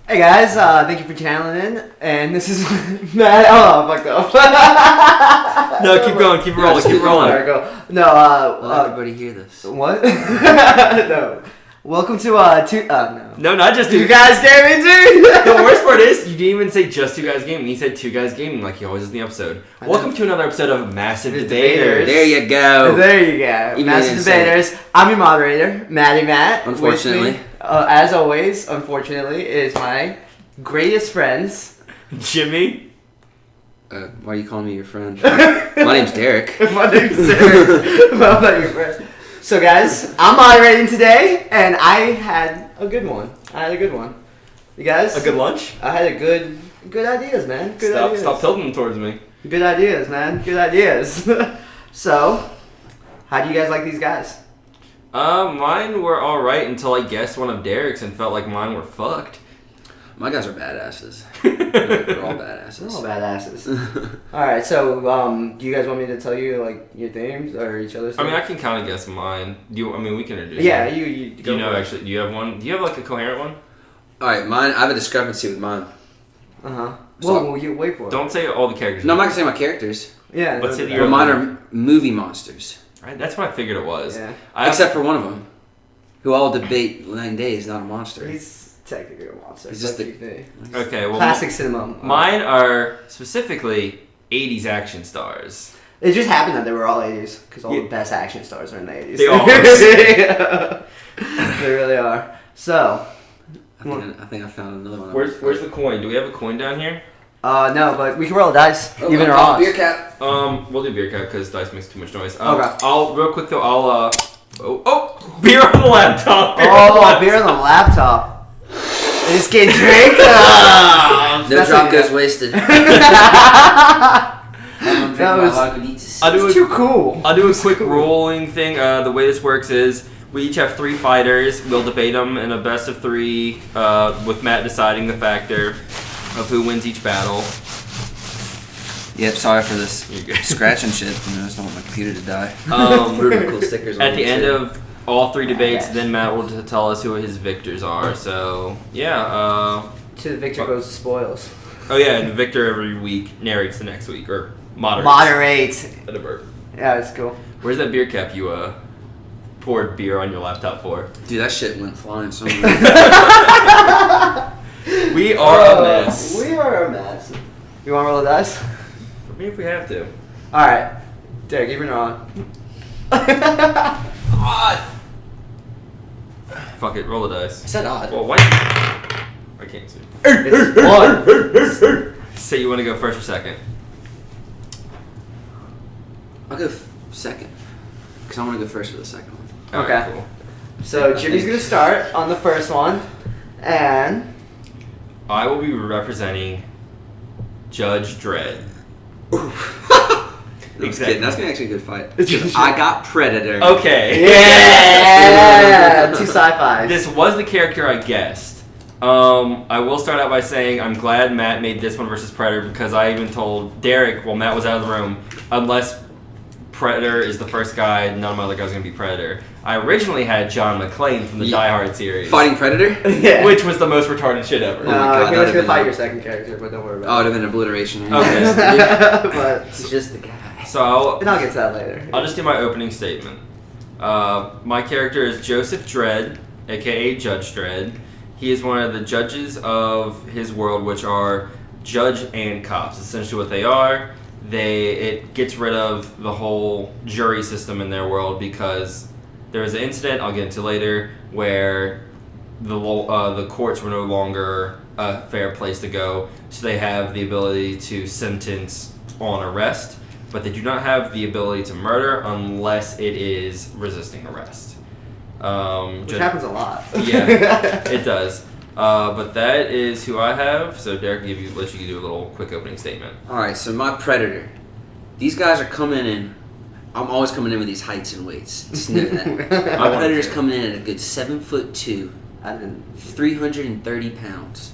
Hey guys, thank you for channeling in, and this is Matt. Oh, I fucked up. No, keep going, keep rolling, keep rolling. Alright, go. No, Let everybody hear this. what? No. Welcome to, no. No, not just Two Guys Gaming, dude! The worst part is, you didn't even say just Two Guys Gaming. You said Two Guys Gaming like he always is in the episode. Welcome to another episode of Massive Debaters. There you go. There you go. Even Massive Debaters. I'm your moderator, Matty Matt. Unfortunately. With me, as always, unfortunately, is my greatest friends. Jimmy. Why are you calling me your friend? My name's Derek. My name's Derek. Well, I'm not your friend. So, guys, I'm moderating today, and I had a good one. You guys? A good lunch? I had a good ideas, man. Good ideas. Stop tilting them towards me. Good ideas, man. Good ideas. So, how do you guys like these guys? Mine were alright until I guessed one of Derek's and felt like mine were fucked. My guys are badasses. They're all badasses. We're all badasses. Alright, so, do you guys want me to tell you, like, your themes or each other's I mean, I themes? can kind of guess mine. We can introduce Yeah, them. you Do go you know, for it. actually, do you have one? Do you have, like, a coherent one? Alright, mine. I have a discrepancy with mine. Uh-huh. So- Whoa, you wait for it. Don't say all the characters. No, I'm not gonna say my characters. Yeah. Let's no, say no, your- But mine are movie monsters. Right, that's what I figured it was. Yeah. Except for one of them, who all debate 9 days, not a monster. He's technically a monster. He's just but a- you think. Okay, well, Classic cinema. mine are specifically 80's action stars. It just happened that they were all 80s, because all Yeah. the best action stars are in the 80s. They are. Yeah. They really are. So, I think I found another one. Where's the coin? Do we have a coin down here? no, but we can roll a dice, Oh, even I'll or call odds. beer cap. We'll do beer cap because dice makes too much noise. Okay. I'll real quick though. Beer on the laptop. Beer on the Oh, laptop. beer on the laptop. This kid drink. No drop goes wasted. I'll do It's too cool. I'll do a quick rolling thing. The way this works is we each have 3 fighters. We'll debate them in a best of 3, with Matt deciding the factor of who wins each battle. Yep, sorry for this You're good. scratching shit. I just don't want my computer to die. Really cool stickers on At the it, end too. of all 3 debates, Yes. then Matt will tell us who his victors are. So yeah. To the victor goes the spoils. Oh yeah, and the victor every week narrates the next week or moderates. Moderate. At a burp. Yeah, it's cool. Where's that beer cap you poured beer on your laptop for? Dude, that shit went flying somewhere. We are a mess. We are a mess. You want to roll the dice? Maybe if we have to. All right, Derek, even on. Fuck it, roll the dice. I said odd. Well, why? I can't see. It's one. Say you want to go first or second. I'll go second. Because I want to go first for the second one. Okay. Alright, cool. So Jimmy's gonna start on the first one, and I will be representing Judge Dredd. Exactly. That's gonna be actually a good fight. I got Predator. Okay. yeah, 2 sci-fi. This was the character I guessed. I will start out by saying I'm glad Matt made this one versus Predator because I even told Derek while Matt was out of the room, unless Predator is the first guy, none of my other guys are going to be Predator. I originally had John McClane from the Yeah. Die Hard series. Fighting Predator? Yeah. Which was the most retarded shit ever. Oh my God, he was that'd gonna have fight been- your second character, but don't worry Oh, it about would have been obliteration. Okay. it. But He's just the guy. So and I'll get to that later. I'll just do my opening statement. My character is Joseph Dredd, aka Judge Dredd. He is one of the judges of his world, which are judge and cops. Essentially what they are. It gets rid of the whole jury system in their world because there was an incident I'll get into later where the courts were no longer a fair place to go, so they have the ability to sentence on arrest, but they do not have the ability to murder unless it is resisting arrest. Which happens a lot. Yeah, it does. But that is who I have. So Derek, let you do a little quick opening statement. Alright, so my Predator. These guys are coming in. I'm always coming in with these heights and weights. Just know that. My Predator's coming in at a good 7'2", I didn't. 330 pounds.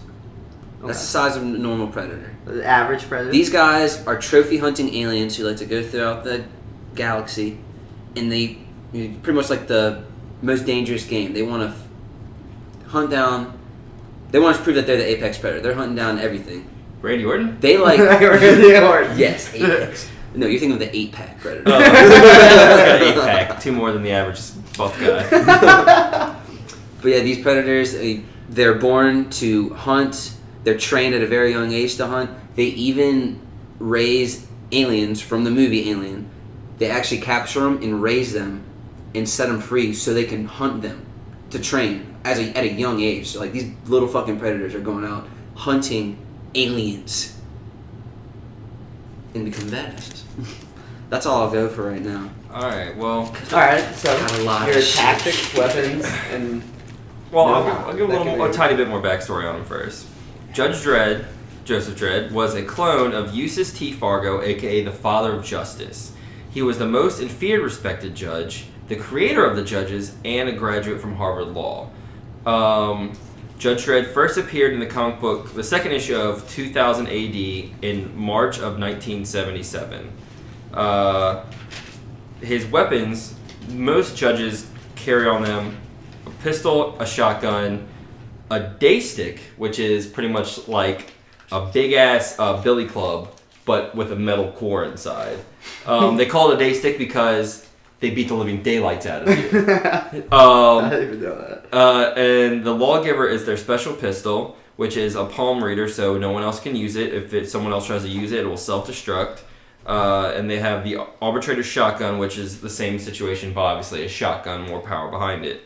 That's the size of a normal Predator. The average predator. These guys are trophy hunting aliens who like to go throughout the galaxy, and they pretty much like the most dangerous game. They want to hunt down They want to prove that they're the apex predator. They're hunting down everything. Randy Orton? They like... Randy Orton. Yes, apex. No, you're thinking of the 8-pack predator. Oh, got an 8-pack. 2 more than the average buff guy. But yeah, these predators, they're born to hunt. They're trained at a very young age to hunt. They even raise aliens from the movie Alien. They actually capture them and raise them and set them free so they can hunt them to train at a young age. So like these little fucking predators are going out hunting aliens and become badasses. That's all I'll go for right now. Alright, well... Alright, so Got a lot your of shit. tactics, weapons, and... Well, No, I'll give a tiny bit more backstory on him first. Judge Dredd, Joseph Dredd, was a clone of Eustace T. Fargo, aka the Father of Justice. He was the most and feared respected judge, the creator of the judges, and a graduate from Harvard Law. Judge Dredd first appeared in the comic book, the second issue of 2000 AD in March of 1977. His weapons, most judges carry on them a pistol, a shotgun, a day stick, which is pretty much like a big ass billy club, but with a metal core inside. They call it a day stick because they beat the living daylights out of you. I didn't even know that. And the Lawgiver is their special pistol, which is a palm reader, so no one else can use it. If someone else tries to use it, it will self-destruct. And they have the Arbitrator shotgun, which is the same situation, but obviously a shotgun, more power behind it.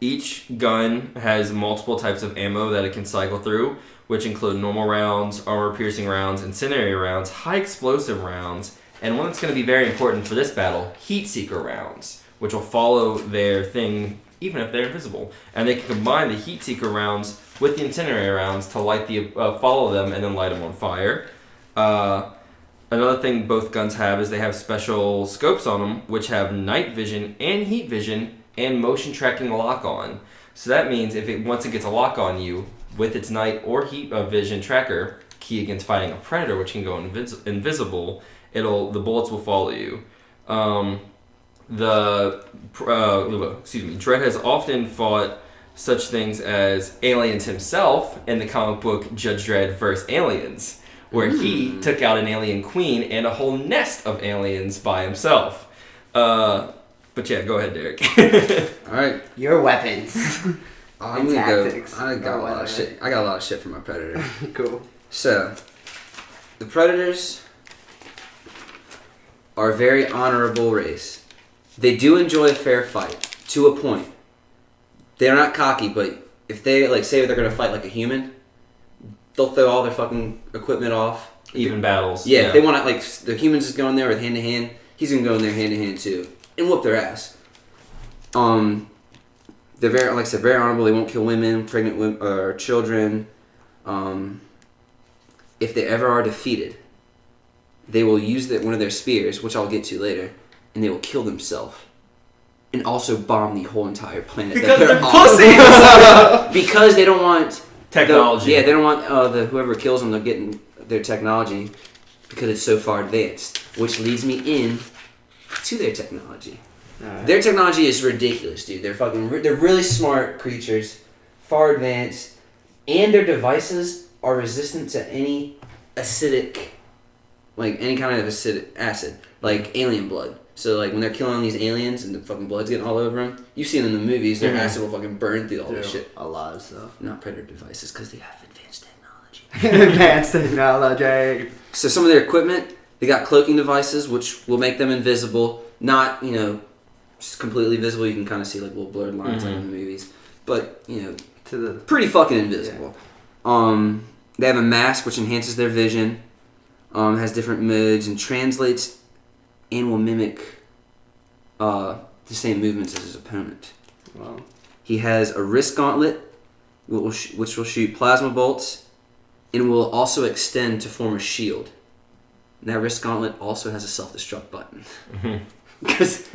Each gun has multiple types of ammo that it can cycle through, which include normal rounds, armor-piercing rounds, incendiary rounds, high-explosive rounds, and one that's going to be very important for this battle, heat-seeker rounds, which will follow their thing even if they're invisible. And they can combine the heat-seeker rounds with the incendiary rounds to light follow them and then light them on fire. Another thing both guns have is they have special scopes on them, which have night vision and heat vision and motion tracking lock on. So that means once it gets a lock on you with its night or heat vision tracker, key against fighting a predator, which can go invisible, the bullets will follow you. Dredd has often fought such things as Aliens himself in the comic book Judge Dredd vs. Aliens, where he took out an alien queen and a whole nest of aliens by himself. But yeah, go ahead, Derek. All right. Your weapons. I'm gonna tactics. go. I got a lot of shit. I got a lot of shit from my predator. Cool. So, the predators are a very honorable race. They do enjoy a fair fight to a point. They're not cocky, but if they say they're gonna fight like a human, they'll throw all their fucking equipment off. Even battles. Yeah, if they want to, the humans just go in there with hand to hand. He's gonna go in there hand to hand too and whoop their ass. They're very, like I said, very honorable. They won't kill women, pregnant women, or children. If they ever are defeated, they will use one of their spears, which I'll get to later, and they will kill themselves. And also bomb the whole entire planet. Because they're pussies! Because they don't want... Technology. They don't want whoever kills them, they're getting their technology because it's so far advanced. Which leads me in to their technology. Right. Their technology is ridiculous, dude. They're really smart creatures, far advanced, and their devices are resistant to any acidic, any kind of acidic acid, like alien blood. So when they're killing these aliens and the fucking blood's getting all over them, you've seen in the movies, their acid will fucking burn through all this shit. A lot of stuff. Not predator devices, because they have advanced technology. Advanced technology. So some of their equipment, they got cloaking devices, which will make them invisible. Not, just completely visible. You can kind of see little blurred lines like in the movies. But, pretty fucking invisible. Yeah. They have a mask, which enhances their vision. Has different modes and translates and will mimic the same movements as his opponent. Wow. He has a wrist gauntlet, which will shoot plasma bolts, and will also extend to form a shield. And that wrist gauntlet also has a self-destruct button. Because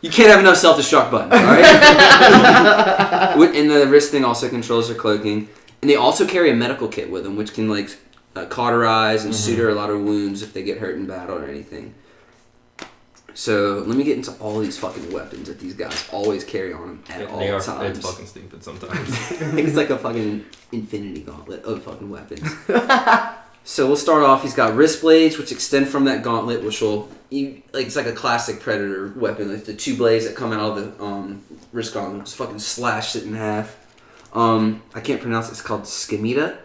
you can't have enough self-destruct buttons, alright? And the wrist thing also controls their cloaking. And they also carry a medical kit with them, which can cauterize and suture a lot of wounds if they get hurt in battle or anything. So let me get into all these fucking weapons that these guys always carry on them at all times. It's fucking stupid sometimes. It's like a fucking infinity gauntlet of fucking weapons. So we'll start off. He's got wrist blades, which extend from that gauntlet, which will it's like a classic Predator weapon. Like the 2 blades that come out of the wrist gauntlet, just fucking slash it in half. I can't pronounce it. It's called Scimitar.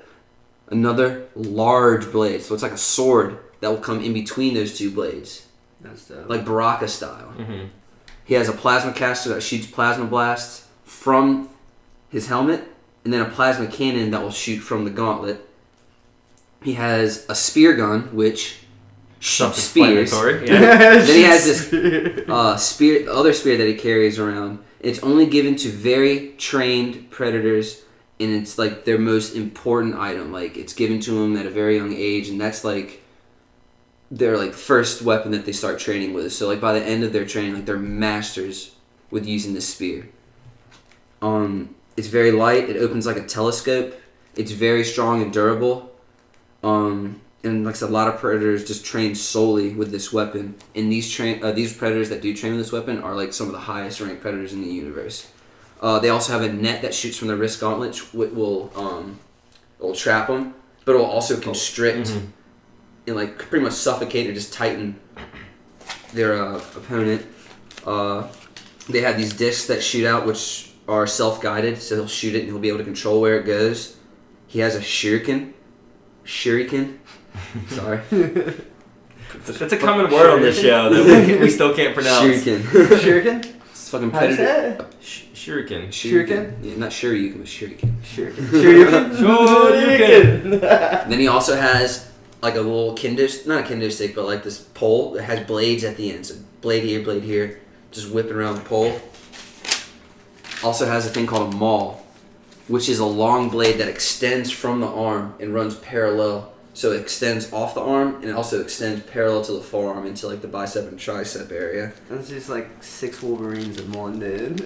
Another large blade, so it's like a sword that will come in between those 2 blades. That's dope. Like Baraka style. Mm-hmm. He has a plasma caster that shoots plasma blasts from his helmet, and then a plasma cannon that will shoot from the gauntlet. He has a spear gun, which shoots spears. Yeah. Then he has this other spear that he carries around. It's only given to very trained predators, and it's like their most important item. Like it's given to them at a very young age, and that's like their like first weapon that they start training with. So like by the end of their training, like they're masters with using this spear. It's very light. It opens like a telescope. It's very strong and durable. And like I said, a lot of predators just train solely with this weapon. And these predators that do train with this weapon are like some of the highest ranked predators in the universe. They also have a net that shoots from the wrist gauntlet, which will trap them, but it will also constrict and like pretty much suffocate or just tighten their opponent. They have these discs that shoot out, which are self-guided, so he'll shoot it and he'll be able to control where it goes. He has a shuriken. Sorry. That's a common word on this show that we still can't pronounce. Shuriken? It's fucking How do you say predator. it? Shuriken. Shuriken? Yeah, not Shoryuken, but Shuriken. Shuriken? Then he also has like a little not a kendo stick, but like this pole that has blades at the end. So blade here, just whipping around the pole. Also has a thing called a maul, which is a long blade that extends from the arm and runs parallel. So it extends off the arm and it also extends parallel to the forearm into like the bicep and tricep area. That's just like 6 Wolverines in one, dude.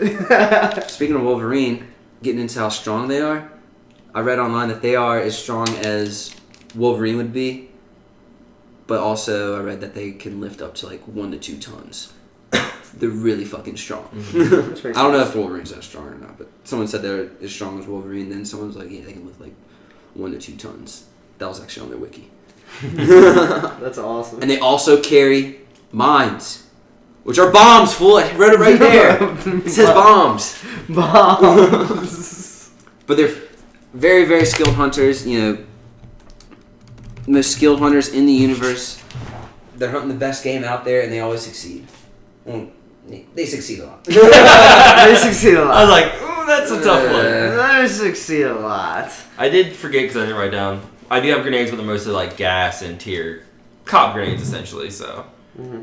Speaking of Wolverine, getting into how strong they are, I read online that they are as strong as Wolverine would be, but also I read that they can lift up to like 1 to 2 tons. They're really fucking strong. Mm-hmm. I don't know if Wolverine's that strong or not, but someone said they're as strong as Wolverine. Then someone was like, yeah, they can lift like 1 to 2 tons. That was actually on their wiki. That's awesome. And they also carry mines, which are bombs, fool. I wrote it right there. It says bombs. Bombs. But they're very, very skilled hunters. You know, most skilled hunters in the universe. They're hunting the best game out there, and they always succeed. Well, they succeed a lot. They succeed a lot. I was like, ooh, that's a tough one. They succeed a lot. I did forget because I didn't write down. I do have grenades, but they're mostly like gas and tier cop grenades, essentially. So, Mm-hmm.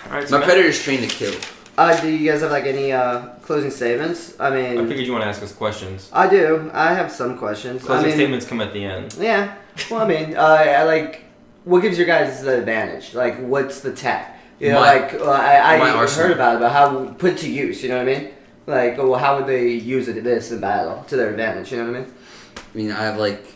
all right. So My predator's trained to kill. Do you guys have like any closing statements? I mean, I figured you want to ask us questions. I do. I have some questions. Closing statements come at the end. Yeah. Well, I mean, I like. What gives your guys the advantage? Like, what's the tech? You know, I heard about it, but how put to use? You know what I mean? Like, well, how would they use this in battle to their advantage? You know what I mean? I mean, I have like.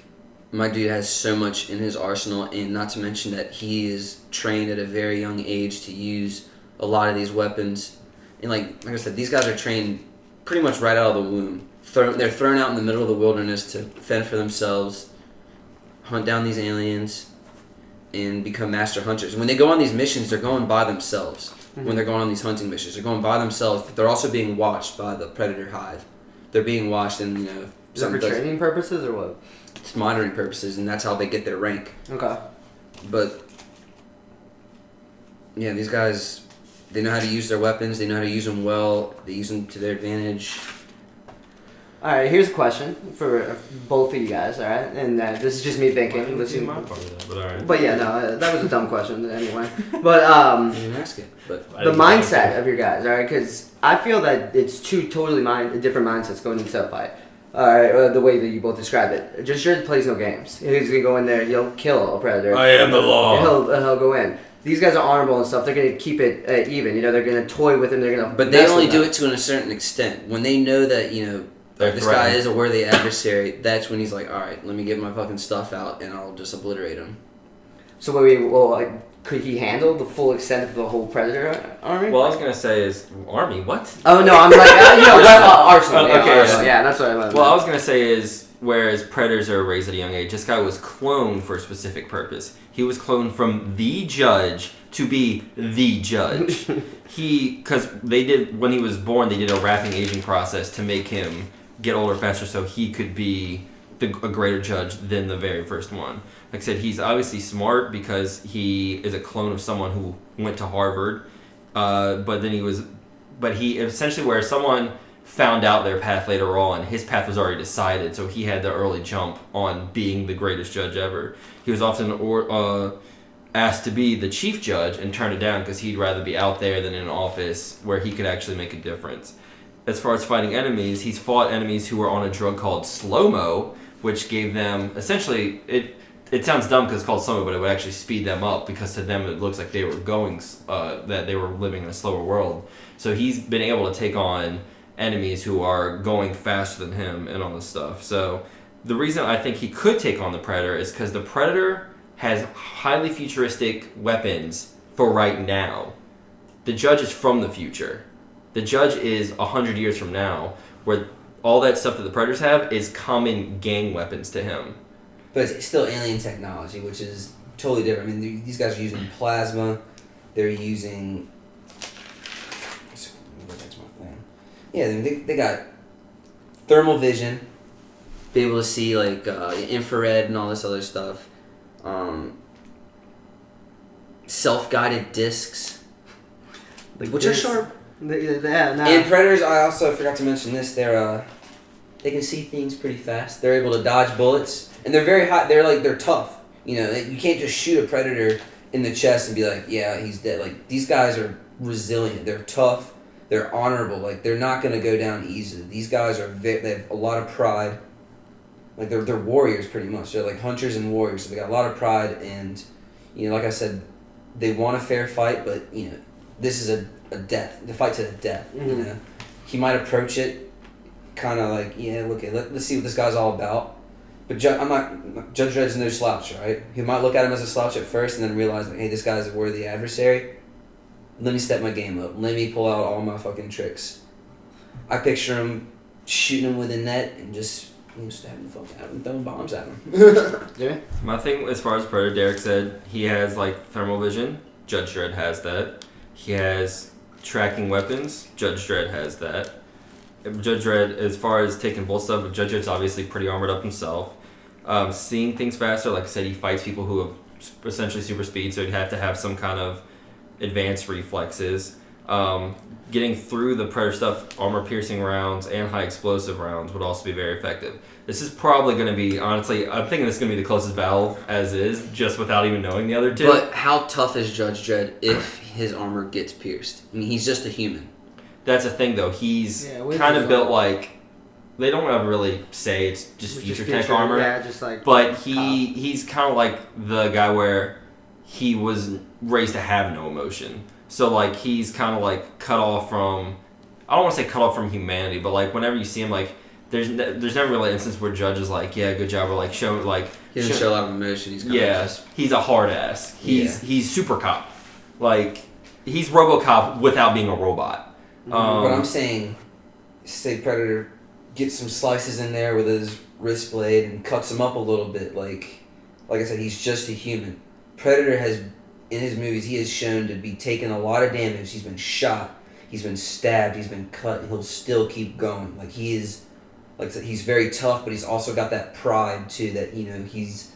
My dude has so much in his arsenal, and not to mention that he is trained at a very young age to use a lot of these weapons. And like I said, these guys are trained pretty much right out of the womb. They're thrown out in the middle of the wilderness to fend for themselves, hunt down these aliens, and become master hunters. When they go on these missions, they're going by themselves. Mm-hmm. When they're going on these hunting missions, they're going by themselves, but they're also being watched by the Predator Hive. They're being watched, and you know, is it for training purposes or what? It's monitoring purposes, and that's how they get their rank. Okay. But yeah, these guys, they know how to use their weapons. They know how to use them well. They use them to their advantage. All right, here's a question for both of you guys. All right, and this is just me thinking. But yeah, no, that was a dumb question anyway. But You didn't ask it, but the mindset of your guys, all right, because I feel that it's 2 totally different mindsets going into a fight. All right, the way that you both described it. Just sure plays no games. He's gonna go in there. He'll kill a predator. I am the law. He'll go in. These guys are honorable and stuff. They're gonna keep it even. You know, they're gonna toy with him. They're gonna. But they only do it to a certain extent. When they know that this guy is a worthy adversary, that's when he's like, all right, let me get my fucking stuff out and I'll just obliterate him. So could he handle the full extent of the whole Predator army? Well, I was gonna say is army. What? Oh no, I'm like arsenal. Okay, arsenal. Yeah, that's what I meant. Well, I was gonna say is whereas predators are raised at a young age, this guy was cloned for a specific purpose. He was cloned from the judge to be the judge. Because they did when he was born, they did a rapid aging process to make him get older faster, so he could be a greater judge than the very first one. Like I said, he's obviously smart because he is a clone of someone who went to Harvard. But he essentially where someone found out their path later on, his path was already decided, so he had the early jump on being the greatest judge ever. He was often asked to be the chief judge and turned it down because he'd rather be out there than in an office where he could actually make a difference. As far as fighting enemies, he's fought enemies who were on a drug called slow-mo, which gave them essentially it sounds dumb because it's called slow-mo, but it would actually speed them up because to them it looks like they were that they were living in a slower world. So he's been able to take on enemies who are going faster than him and all this stuff. So the reason I think he could take on the Predator is because the Predator has highly futuristic weapons for right now. The Judge is from the future. The Judge is 100 years from now, where all that stuff that the Predators have is common gang weapons to him. But it's still alien technology, which is totally different. I mean, these guys are using plasma. They're using... That's my thing. Yeah, they got thermal vision. Be able to see, like, infrared and all this other stuff. Self-guided discs. Which are sharp. And Predators, I also forgot to mention this, they can see things pretty fast. They're able to dodge bullets. And they're very hot. They're tough. You know, you can't just shoot a Predator in the chest and be like, yeah, he's dead. Like, these guys are resilient. They're tough. They're honorable. Like, they're not going to go down easily. These guys they have a lot of pride. Like, they're warriors pretty much. They're like hunters and warriors. So they got a lot of pride. And, you know, like I said, they want a fair fight, but, you know, this is a death. The fight to the death, you know. He might approach it kind of like, yeah, okay, let's see what this guy's all about. But Judge Dredd's no slouch, right? He might look at him as a slouch at first and then realize, like, hey, this guy's a worthy adversary. Let me step my game up. Let me pull out all my fucking tricks. I picture him shooting him with a net and just, you know, stabbing the fuck out of him, throwing bombs at him. Yeah. My thing, as far as Predator, Derek said, he has, like, thermal vision. Judge Dredd has that. He has tracking weapons. Judge Dredd has that. Judge Dredd, as far as taking bolt stuff, Judge Dredd's obviously pretty armored up himself. Seeing things faster, like I said, he fights people who have essentially super speed, so he'd have to have some kind of advanced reflexes. Getting through the Predator stuff, armor-piercing rounds and high-explosive rounds would also be very effective. This is probably going to be, honestly, I'm thinking this is going to be the closest battle as is, just without even knowing the other two. But how tough is Judge Dredd if his armor gets pierced? I mean, he's just a human. That's the thing, though. He's kind of built like... They don't ever really say it's just future tech armor. Yeah, just like... But he's kind of like the guy where he was raised to have no emotion. So, like, he's kind of, like, cut off from... I don't want to say cut off from humanity, but, like, whenever you see him, like... There's never really an instance where Judge is like, yeah, good job, or, like, show, like... He doesn't show a lot of emotion. He's kind of just... he's a hard ass. He's super cop. Like, he's RoboCop without being a robot. But I'm saying, say Predator gets some slices in there with his wrist blade and cuts him up a little bit. Like I said, he's just a human. Predator has, in his movies, he has shown to be taking a lot of damage. He's been shot, he's been stabbed, he's been cut, and he'll still keep going. Like, he is, like I said, he's very tough, but he's also got that pride too. That, you know, he's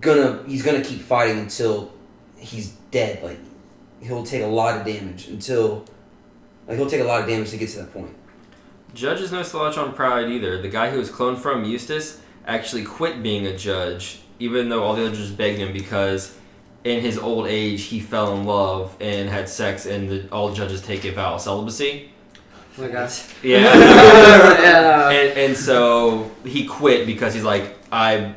gonna keep fighting until he's dead. Like, he'll take a lot of damage until. Like, he'll take a lot of damage to get to that point. Judge is no slouch on pride either. The guy who was cloned from Eustace actually quit being a judge, even though all the other judges begged him, because in his old age he fell in love and had sex, and all judges take a vow of celibacy. Oh my gosh. Yeah. and so he quit because he's like, I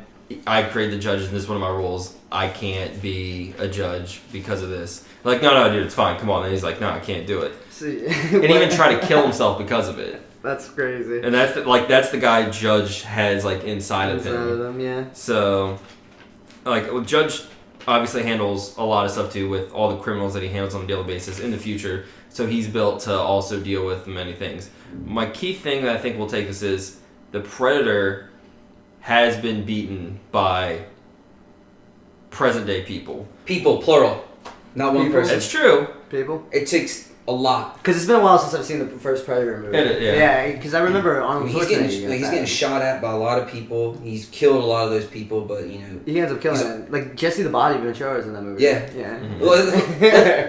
created the judges, and this is one of my rules. I can't be a judge because of this. Like, no, dude, it's fine. Come on. And he's like, no, I can't do it. And even tried to kill himself because of it. That's crazy. And that's the guy Judge has, like, inside of him. Yeah. So, like, Judge obviously handles a lot of stuff too with all the criminals that he handles on a daily basis in the future. So he's built to also deal with many things. My key thing that I think will take this is the Predator has been beaten by present day people. People, plural. Not one person. It's true. People. It takes a lot. Because it's been a while since I've seen the first Predator movie. Yeah. Because I remember Arnold Schwarzenegger. He's getting shot at by a lot of people. He's killed a lot of those people, but you know he ends up killing them. Like Jesse the Body Ventura is in that movie. Yeah. Mm-hmm. Well,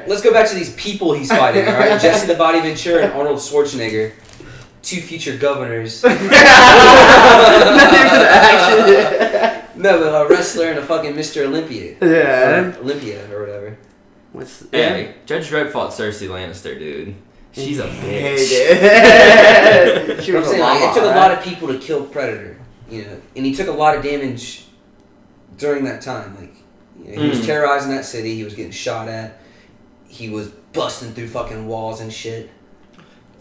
let's go back to these people he's fighting. All right, Jesse the Body Ventura and Arnold Schwarzenegger, 2 future governors. Not even the action. No, but a wrestler and a fucking Mr. Olympia. Yeah. Olympia or whatever. Hey, Judge Dredd fought Cersei Lannister, dude. She's a bitch. She was saying, it took a lot of people to kill Predator, you know, and he took a lot of damage during that time. Like, you know, he was terrorizing that city. He was getting shot at. He was busting through fucking walls and shit.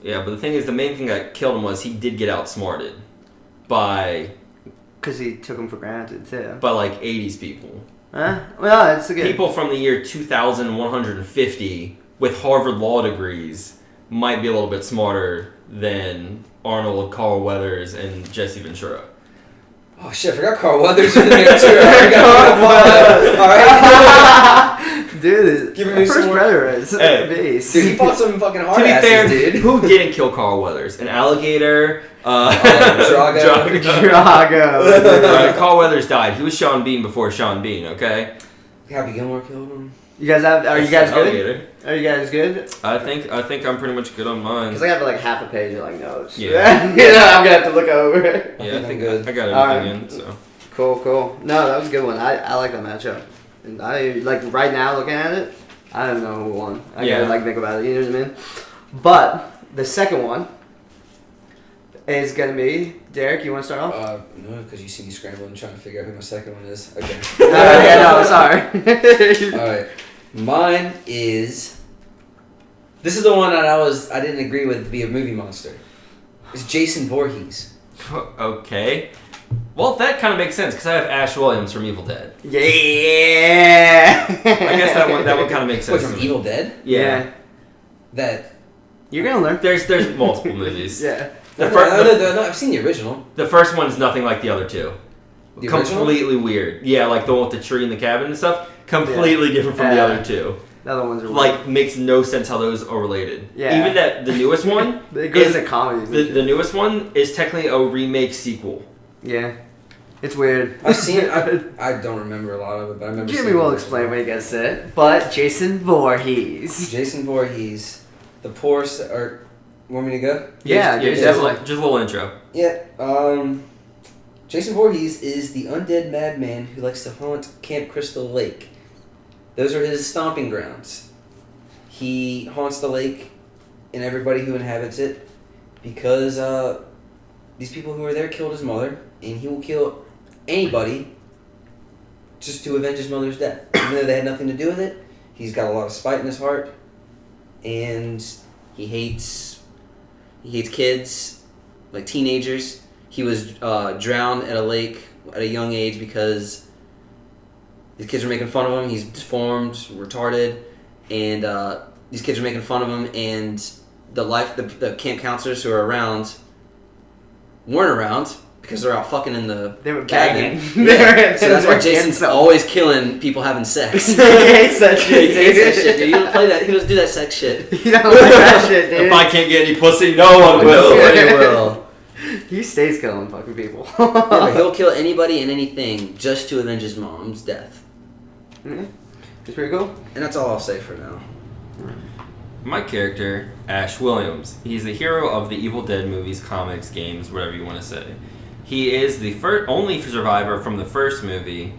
Yeah, but the thing is, the main thing that killed him was he did get outsmarted by... Because he took him for granted, too. By, like, 80's people. Well, it's a good... People from the year 2150 with Harvard law degrees might be a little bit smarter than Arnold, Carl Weathers, and Jesse Ventura. Oh shit, I forgot Carl Weathers in there too. Alright. Dude, give me first Predator is base. Dude, he fought some fucking hard To be asses, fair, dude. Who didn't kill Carl Weathers? An alligator? Drago. Carl Weathers died. He was Sean Bean before Sean Bean, okay? Happy Gilmore killed him. You guys have? Are you guys good? Alligator. Are you guys good? I think I'm pretty much good on mine. Because I have like half a page of like notes. Yeah. You know, I'm gonna have to look over. Yeah, I think good. I got everything in. So Cool. No, that was a good one. I like that matchup. And I like right now looking at it, I don't know who won. I gotta like think about it. You know what I mean? But the second one is gonna be Derek. You want to start off? No, because you see me scrambling and trying to figure out who my second one is. Okay. Sorry. All right. Mine is. This is the one that I didn't agree with to be a movie monster. It's Jason Voorhees. Okay. Well, that kind of makes sense because I have Ash Williams from Evil Dead. Yeah. I guess that one kind of makes sense. Wait, from Evil Dead? Yeah. That. You're gonna learn. There's multiple movies. Yeah. No, I've seen the original. The first one is nothing like the other two. The Completely original? weird. Yeah, like the one with the tree in the cabin and stuff. Completely different from the other two. The other ones are like makes no sense how those are related. Yeah. Even the newest one. It goes into comedies. The newest one is technically a remake sequel. Yeah. It's weird. I've seen it. I don't remember a lot of it, but I remember. Jimmy will explain when he gets it. But Jason Voorhees. Jason Voorhees, the poorest. Or want me to go? Yeah, definitely. Just a little intro. Yeah. Jason Voorhees is the undead madman who likes to haunt Camp Crystal Lake. Those are his stomping grounds. He haunts the lake and everybody who inhabits it because these people who were there killed his mother, and he will kill anybody just to avenge his mother's death. Even though they had nothing to do with it, he's got a lot of spite in his heart, and he hates kids, like teenagers. He was drowned at a lake at a young age because these kids were making fun of him. He's deformed, retarded, and these kids were making fun of him. And the camp counselors who are around weren't around because they're out fucking in the They were cabin. bagging. Yeah. So that's why Jason's always killing people having sex. He hates that shit, He hates that shit, dude. You don't play that. He doesn't do that sex shit. You don't like that shit, dude. If I can't get any pussy, no one will. Nobody will. He stays killing fucking people. Yeah, but he'll kill anybody and anything just to avenge his mom's death. Mm-hmm. It's pretty cool. And that's all I'll say for now. My character, Ash Williams. He's the hero of the Evil Dead movies, comics, games, whatever you want to say. He is the only survivor from the first movie,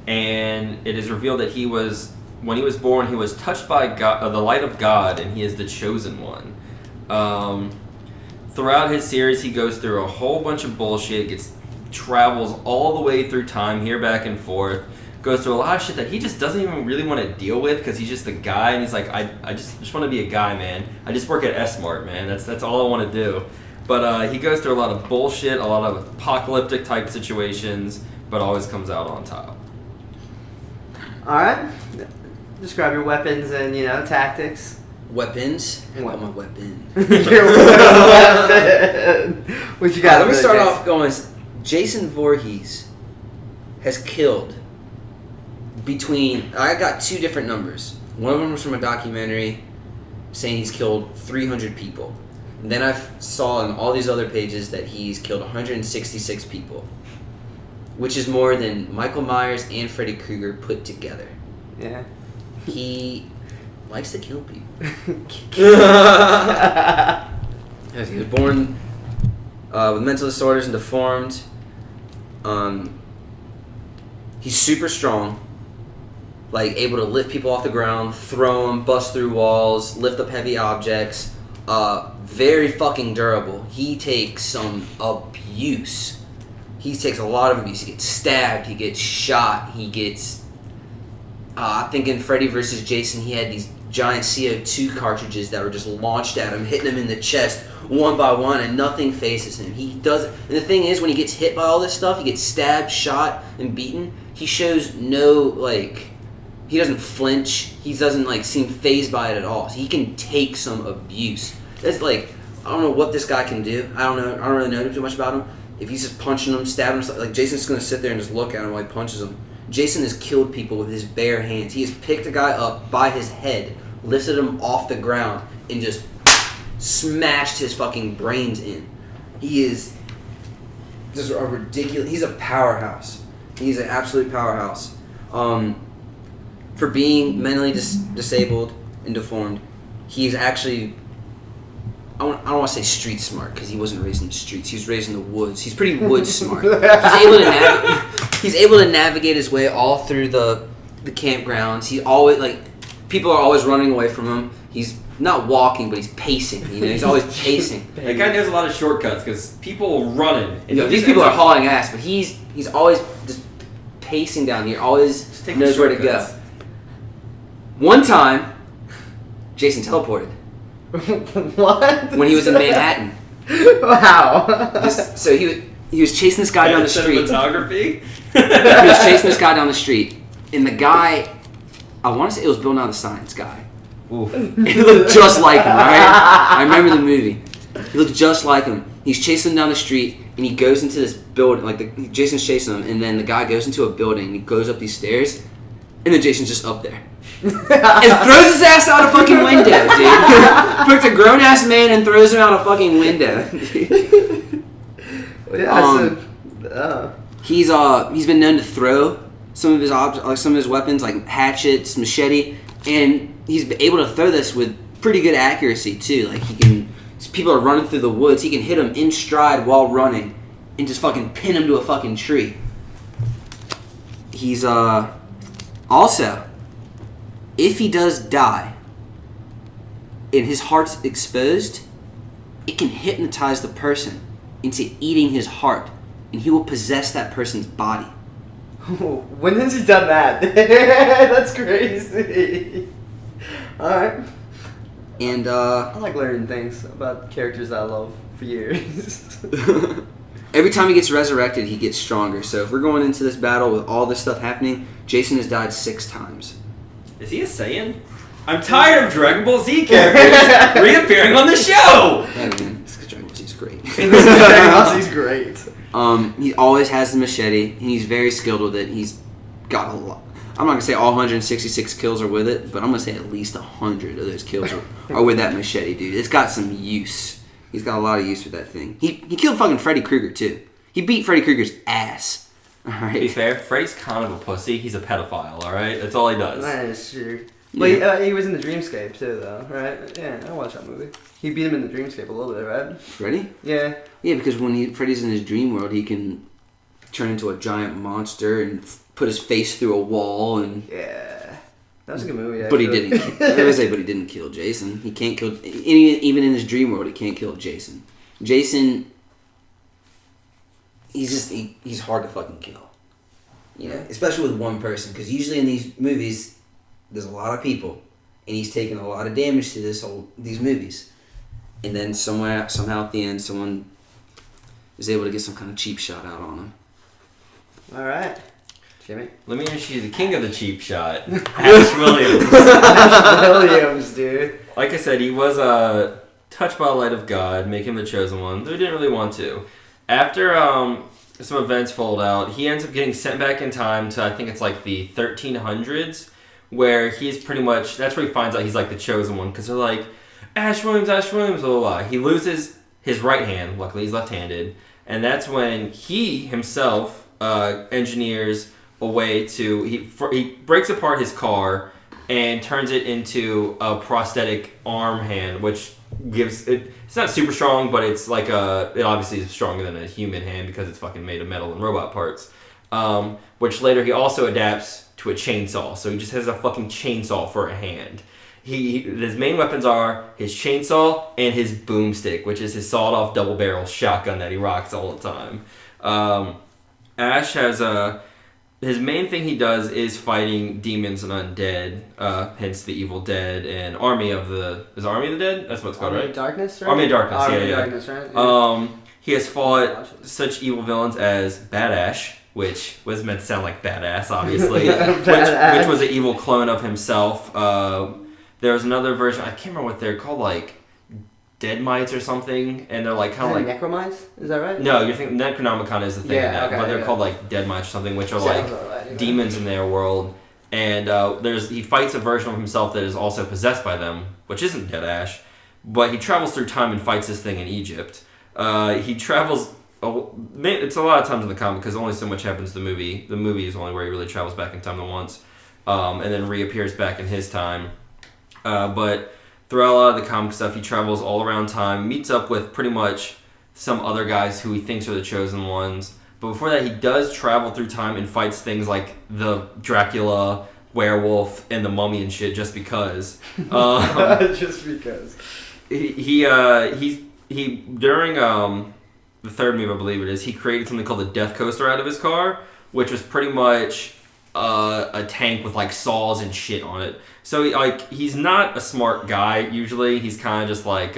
and it is revealed that when he was born, he was touched by God, the light of God, and he is the chosen one. Throughout his series, he goes through a whole bunch of bullshit, travels all the way through time, here, back and forth, goes through a lot of shit that he just doesn't even really want to deal with because he's just a guy, and he's like, I just want to be a guy, man. I just work at S-Mart, man. That's all I want to do. But he goes through a lot of bullshit, a lot of apocalyptic type situations, but always comes out on top. All right. Describe your weapons and tactics. Weapons. I got my weapon. Your weapon. What you got? Let me start off going. Jason Voorhees has killed I got 2 different numbers. One of them was from a documentary saying he's killed 300 people. And then I saw on all these other pages that he's killed 166 people, which is more than Michael Myers and Freddy Krueger put together. Yeah. He likes to kill people. He was born with mental disorders and deformed. He's super strong, like able to lift people off the ground, throw them, bust through walls, lift up heavy objects. Very fucking durable. He takes some abuse. He takes a lot of abuse. He gets stabbed. He gets shot. He gets... I think in Freddy vs. Jason, he had these giant CO2 cartridges that were just launched at him, hitting him in the chest one by one, and nothing faces him. He does... And the thing is, when he gets hit by all this stuff, he gets stabbed, shot, and beaten, he shows no, like... He doesn't flinch. He doesn't, like, seem fazed by it at all. So he can take some abuse. That's like, I don't know what this guy can do. I don't really know too much about him. If he's just punching him, stabbing him, like Jason's just gonna sit there and just look at him while he punches him. Jason has killed people with his bare hands. He has picked a guy up by his head, lifted him off the ground, and just smashed his fucking brains in. He is just a ridiculous. He's a powerhouse. He's an absolute powerhouse. For being mentally disabled and deformed, he's actually... I don't want to say street smart because he wasn't raised in the streets. He was raised in the woods. He's pretty wood smart. He's able to navigate his way all through the campgrounds. He always people are always running away from him. He's not walking, but he's pacing. He's always pacing. That guy knows a lot of shortcuts because people running. And these people are hauling ass, but he's always just pacing down here. Always knows where to go. One time, Jason teleported. What? When he was in Manhattan. Wow. So he was chasing this guy down the street. Cinematography? He was chasing this guy down the street, and the guy, I want to say it was Bill Nye the Science Guy. Oof. He looked just like him, right? I remember the movie. He looked just like him. He's chasing him down the street, and he goes into this building. Jason's chasing him, and then the guy goes into a building, and he goes up these stairs, and then Jason's just up there. And throws his ass out a fucking window, dude. Puts a grown ass man and throws him out a fucking window. He's been known to throw some of his weapons like hatchets, machete, and he's been able to throw this with pretty good accuracy too. Like people are running through the woods, he can hit them in stride while running and just fucking pin him to a fucking tree. He's also, if he does die and his heart's exposed, it can hypnotize the person into eating his heart, and he will possess that person's body. When has he done that? That's crazy. Alright. And I like learning things about characters I love for years. Every time he gets resurrected, he gets stronger. So if we're going into this battle with all this stuff happening, Jason has died 6 times. Is he a Saiyan? I'm tired of Dragon Ball Z characters reappearing on the show! Yeah, man. It's because Dragon Ball Z is great. Dragon Ball Z is great. He always has the machete, and he's very skilled with it. He's got a lot. I'm not going to say all 166 kills are with it, but I'm going to say at least 100 of those kills are with that machete, dude. It's got some use. He's got a lot of use with that thing. He killed fucking Freddy Krueger, too. He beat Freddy Krueger's ass. All right. To be fair, Freddy's kind of a pussy. He's a pedophile, alright? That's all he does. That is true. But he was in the Dreamscape, too, though, right? Yeah, I watched that movie. He beat him in the Dreamscape a little bit, right? Freddy? Yeah. Yeah, because when Freddy's in his dream world, he can turn into a giant monster and put his face through a wall and... Yeah. That was a good movie, actually. But he didn't but he didn't kill Jason. He can't kill... Even in his dream world, he can't kill Jason. Jason... He's hard to fucking kill. Yeah, especially with one person. Because usually in these movies, there's a lot of people. And he's taking a lot of damage to these movies. And then somehow at the end, someone is able to get some kind of cheap shot out on him. Alright. Jimmy? Let me introduce you to the king of the cheap shot, Ash Williams. Ash Williams, dude. Like I said, he was touched by the light of God, making him the chosen one, though he didn't really want to. After some events fold out, he ends up getting sent back in time to, I think it's like the 1300s, where he's pretty much, that's where he finds out he's like the chosen one, because they're like, Ash Williams, blah, blah, blah. He loses his right hand, luckily he's left-handed, and that's when he himself engineers a way to, he breaks apart his car and turns it into a prosthetic arm hand, which gives it, it's not super strong, but it's like it obviously is stronger than a human hand because it's fucking made of metal and robot parts. Which later he also adapts to a chainsaw, so he just has a fucking chainsaw for a hand. His main weapons are his chainsaw and his boomstick, which is his sawed-off double-barrel shotgun that he rocks all the time. Ash has his main thing he does is fighting demons and undead, hence the Evil Dead and Army of the Dead? That's what it's called, right? Army of Darkness, right? Army of Darkness, Army yeah. of Darkness, right? Yeah. He has fought such evil villains as Bad Ash, which was meant to sound like badass, obviously, which was an evil clone of himself. There was another version, I can't remember what they're called, like Dead Mites or something, and they're like kind of like Necromites, is that right? No, you're thinking Necronomicon is the thing, but they're called like Dead Mites or something, which are like demons in their world. And he fights a version of himself that is also possessed by them, which isn't Dead Ash, but he travels through time and fights this thing in Egypt. He travels. It's a lot of times in the comic because only so much happens in the movie. The movie is only where he really travels back in time the once, and then reappears back in his time. But throughout a lot of the comic stuff, he travels all around time, meets up with pretty much some other guys who he thinks are the chosen ones. But before that, he does travel through time and fights things like the Dracula, werewolf, and the mummy and shit just because. Just because. He during the third movie, I believe it is, he created something called the Death Coaster out of his car, which was pretty much a tank with like saws and shit on it. So he's not a smart guy usually. He's kind of just like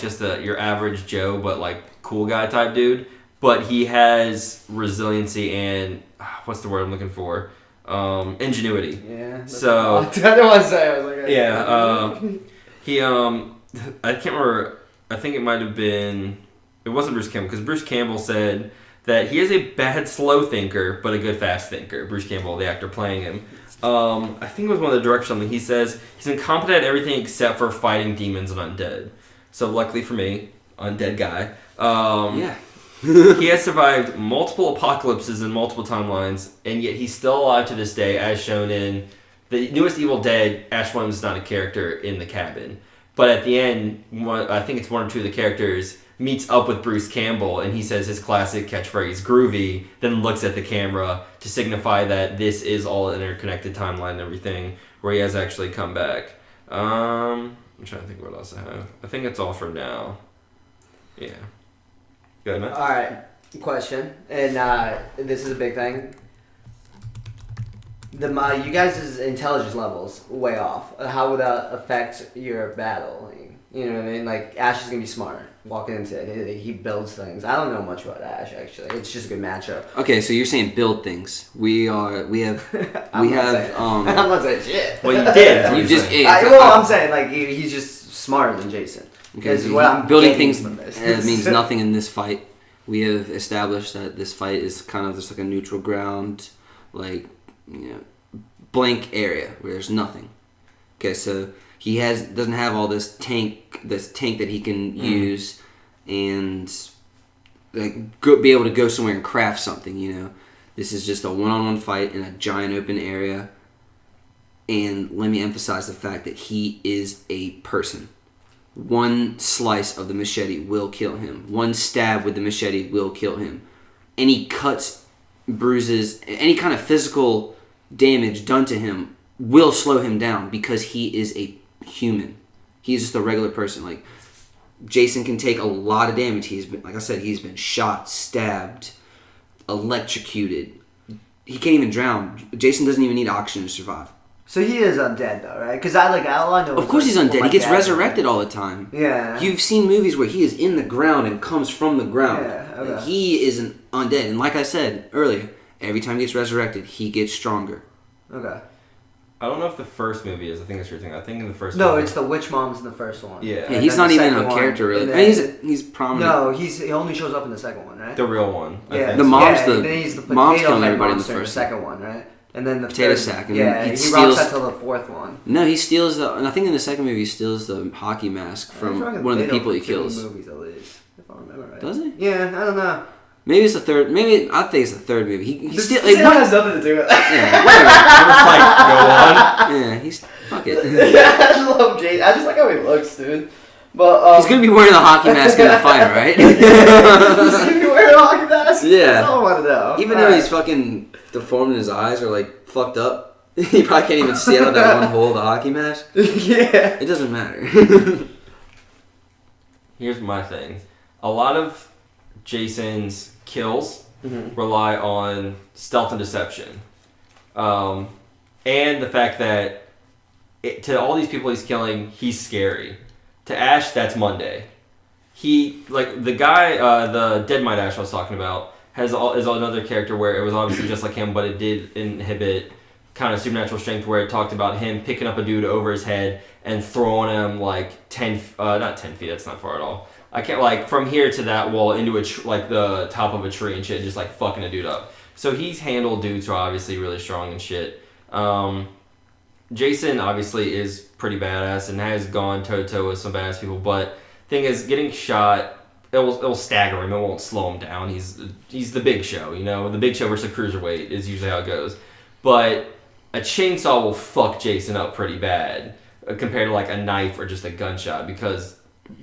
just your average Joe, but like cool guy type dude. But he has resiliency and what's the word I'm looking for? Ingenuity. Yeah. So I didn't want to say. I was like, he I can't remember. I think it might have been. It wasn't Bruce Campbell because Bruce Campbell said that he is a bad slow thinker but a good fast thinker. Bruce Campbell, the actor playing him. I think it was one of the directors or something. He says he's incompetent at everything except for fighting demons and undead. So luckily for me, undead guy. He has survived multiple apocalypses in multiple timelines, and yet he's still alive to this day, as shown in the newest Evil Dead. Ash Williams is not a character in the cabin. But at the end, I think it's one or two of the characters meets up with Bruce Campbell, and he says his classic catchphrase, groovy, then looks at the camera to signify that this is all an interconnected timeline and everything, where he has actually come back. I'm trying to think what else I have. I think it's all for now. Yeah. Go ahead, man. All right. Question, and this is a big thing. You guys' intelligence levels way off. How would that affect your battle? You know what I mean? Like Ash is gonna be smart walking into it. He builds things. I don't know much about Ash actually. It's just a good matchup. Okay, so you're saying build things. We have. I'm not saying shit. Well, you did. You just. I'm saying like he's just smarter than Jason. Because what I'm building things means nothing in this fight. We have established that this fight is kind of just like a neutral ground, like blank area where there's nothing. Okay, so he doesn't have all this tank that he can use and like be able to go somewhere and craft something. This is just a one-on-one fight in a giant open area. And let me emphasize the fact that he is a person. One slice of the machete will kill him. One stab with the machete will kill him. Any cuts, bruises, any kind of physical damage done to him will slow him down because he is a human. He's just a regular person. Like Jason can take a lot of damage. He's been shot, stabbed, electrocuted. He can't even drown. Jason doesn't even need oxygen to survive. So he is undead though, right? Because all I know. Of course he's undead. He gets resurrected all the time. Yeah. You've seen movies where he is in the ground and comes from the ground. Yeah. Okay. He isn't undead. And like I said earlier, Every time he gets resurrected, he gets stronger. Okay. I don't know if the first movie is. I think that's your thing. I think in the first No, movie... it's the witch mom's in the first one. Yeah. He's not even a character, really. He's prominent. No, he only shows up in the second one, right? The real one. Yeah. The mom's then he's the mom's killing head everybody in the monster first second one, right? And then the potato third, sack. And yeah, he he steals, rocks that till the fourth one. No, he steals and I think in the second movie he steals the hockey mask from one of the people he kills. Movies at least, if I remember right. Does he? Yeah, I don't know. Maybe it's the third. Maybe I think it's the third movie. He still has nothing to do with it. Yeah, whatever. Go on. Yeah, he's fuck it. Yeah, I just love Jason. I just like how he looks, dude. But he's gonna be wearing the hockey mask in the fight, right? He's gonna be wearing a hockey mask. Yeah. That's all I want to know. Even though he's fucking deformed and his eyes are like fucked up, he probably can't even see out of that one hole of the hockey mask. Yeah. It doesn't matter. Here's my thing. A lot of Jason's kills rely on stealth and deception. And the fact that to all these people he's killing, he's scary. To Ash, that's Monday. He, like, the guy, the Deadmite Ash I was talking about, is another character where it was obviously just like him, but it did inhibit kind of supernatural strength where it talked about him picking up a dude over his head and throwing him like not 10 feet, that's not far at all. I can't, like, from here to that wall into like the top of a tree and shit, just like fucking a dude up. So he's handled dudes who are obviously really strong and shit. Jason obviously is pretty badass and has gone toe to toe with some badass people, but thing is, getting shot, it'll stagger him. It won't slow him down. He's the Big Show, you know. The Big Show versus the Cruiserweight is usually how it goes. But a chainsaw will fuck Jason up pretty bad compared to like a knife or just a gunshot, because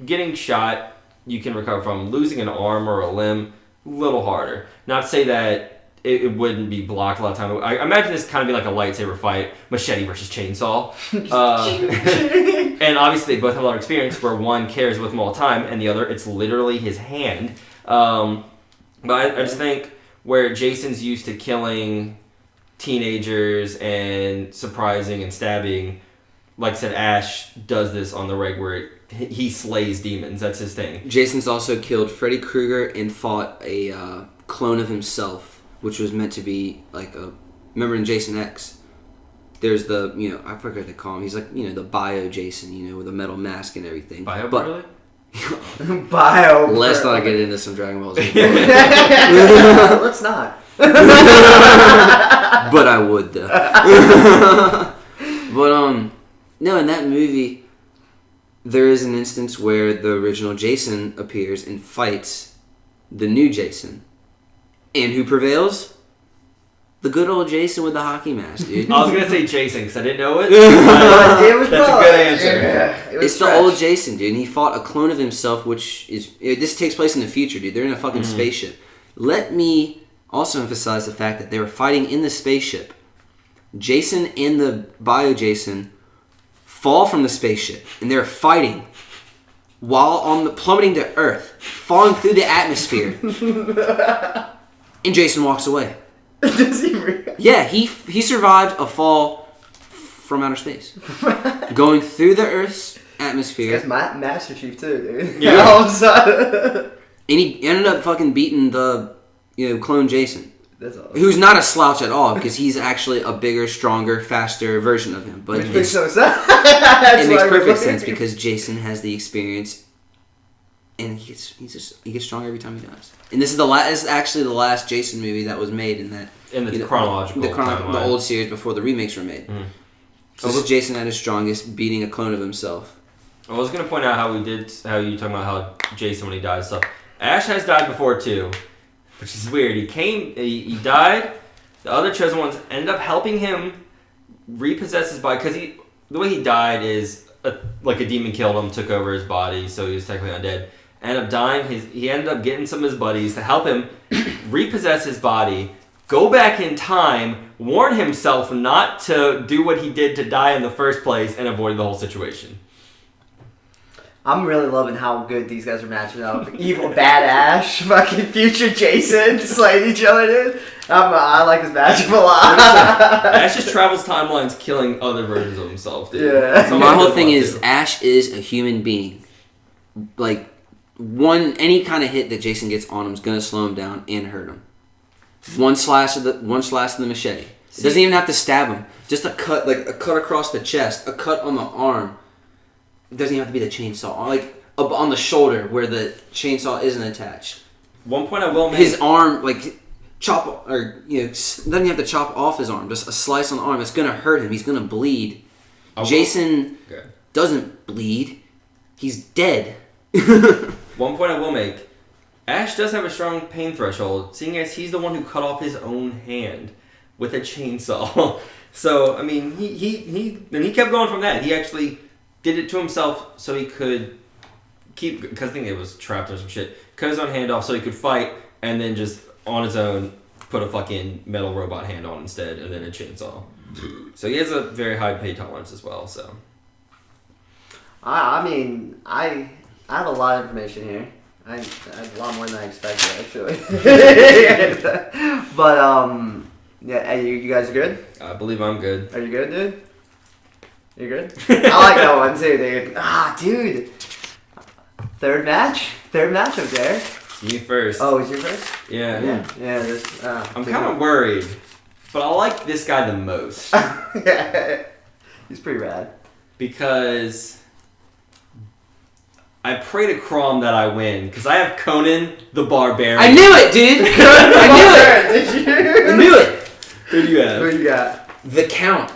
getting shot you can recover from. Losing an arm or a limb, a little harder. Not to say that it wouldn't be blocked a lot of time. I imagine this kind of be like a lightsaber fight, machete versus chainsaw. And obviously they both have a lot of experience where one carries with him all the time and the other, it's literally his hand. But I just think where Jason's used to killing teenagers and surprising and stabbing, like I said, Ash does this on the regular. He slays demons. That's his thing. Jason's also killed Freddy Krueger and fought a clone of himself, which was meant to be like a... Remember in Jason X, there's the, you know, I forget what they call him. He's like, you know, the bio Jason, you know, with a metal mask and everything. Bio, really? Bio. Let's not get into some Dragon Ball Z. Let's not. But I would, though. But, no, in that movie, there is an instance where the original Jason appears and fights the new Jason. And who prevails? The good old Jason with the hockey mask, dude. I was going to say Jason because I didn't know it. That's a good answer. Yeah, it's the old Jason, dude. And he fought a clone of himself, which is... This takes place in the future, dude. They're in a fucking spaceship. Let me also emphasize the fact that they were fighting in the spaceship. Jason and the bio Jason fall from the spaceship, and they're fighting while plummeting to Earth, falling through the atmosphere. And Jason walks away. Does he really? Yeah, he survived a fall from outer space, going through the Earth's atmosphere. That's Master Chief too, dude. Yeah. All of a sudden. And he ended up fucking beating the, you know, clone Jason. That's awesome. Who's not a slouch at all, because he's actually a bigger, stronger, faster version of him. But Which makes no sense. It makes perfect sense because Jason has the experience, and he gets stronger every time he dies. And this is actually the last Jason movie that was made in that chronological the old series before the remakes were made. Mm-hmm. So this is Jason at his strongest, beating a clone of himself. I was gonna point out how you talking about how Jason when he dies stuff. Ash has died before too, which is weird. He died. The other chosen ones ended up helping him repossess his body because the way he died is like a demon killed him, took over his body, so he was technically undead. Ended up dying. He ended up getting some of his buddies to help him repossess his body, go back in time, warn himself not to do what he did to die in the first place, and avoid the whole situation. I'm really loving how good these guys are matching up. Evil Bad Ash, fucking future Jason, slaying each other, dude. I like this matchup a lot. Ash just travels timelines killing other versions of himself, dude. Yeah. So my whole thing is Ash is a human being. Like, any kind of hit that Jason gets on him is going to slow him down and hurt him. One slash of the machete. It doesn't even have to stab him. Just a cut across the chest, a cut on the arm. It doesn't even have to be the chainsaw. Like on the shoulder where the chainsaw isn't attached. One point I will make. His arm, chop, or doesn't even have to chop off his arm. Just a slice on the arm. It's gonna hurt him. He's gonna bleed. Jason doesn't bleed. He's dead. One point I will make. Ash does have a strong pain threshold, seeing as he's the one who cut off his own hand with a chainsaw. So, I mean, he kept going from that. He actually did it to himself so he could because I think it was trapped or some shit, cut his own hand off so he could fight, and then just on his own put a fucking metal robot hand on instead, and then a chainsaw. So he has a very high pain tolerance as well, so. I mean, I have a lot of information here. I have a lot more than I expected, actually. But, yeah, you guys good? I believe I'm good. Are you good, dude? You good? I like that one, too, dude. Dude. Third match up there. Me first. Oh, it's your first? Yeah. Yeah. I'm kind of worried, but I like this guy the most. Yeah. He's pretty rad. Because I pray to Crom that I win, because I have Conan the Barbarian. I knew it, dude! I knew it! Did you? I knew it! Who do you have? Who you got? The Count.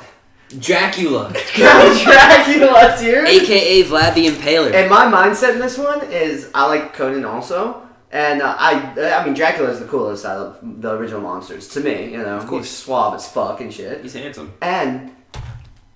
Dracula. Count Dracula, dude! AKA Vlad the Impaler. And my mindset in this one is I like Conan also. And I mean, Dracula is the coolest out of the original monsters, to me, Of course. He's suave as fuck and shit. He's handsome. And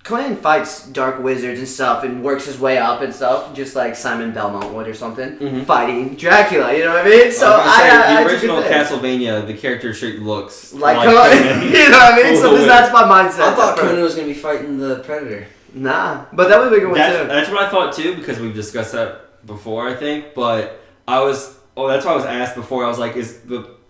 Conan fights dark wizards and stuff and works his way up and stuff, just like Simon Belmont would or something, fighting Dracula, you know what I mean? So the original Castlevania, the character sure looks like Conan. You know what I mean? So that's my mindset. I thought Conan was going to be fighting the Predator. Nah, but that would be a good one too. That's what I thought too, because we've discussed that before, I think, but that's why I was asked before. I was like, is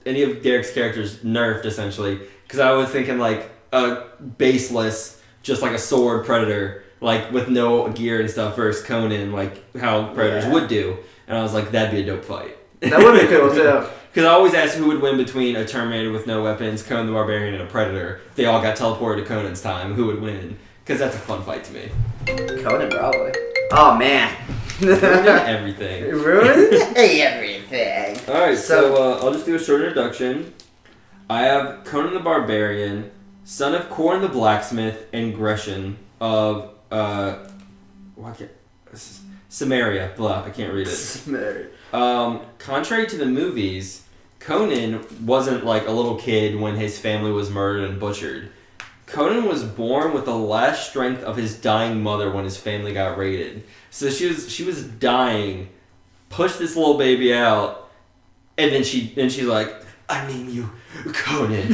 any of Derek's characters nerfed, essentially? Because I was thinking like a baseless, just like a sword predator, like with no gear and stuff, versus Conan, like how predators would do. And I was like, that'd be a dope fight. That would be cool too. Because I always ask who would win between a Terminator with no weapons, Conan the Barbarian, and a Predator. If they all got teleported to Conan's time, who would win? Because that's a fun fight to me. Conan, probably. Oh man. Ruined everything. Ruined everything. Alright, so I'll just do a short introduction. I have Conan the Barbarian, son of Korn the Blacksmith and Gresham of Samaria. Blah, I can't read it. Samaria. Contrary to the movies, Conan wasn't like a little kid when his family was murdered and butchered. Conan was born with the last strength of his dying mother when his family got raided. So she was dying, pushed this little baby out, and then she's like, I name you Conan.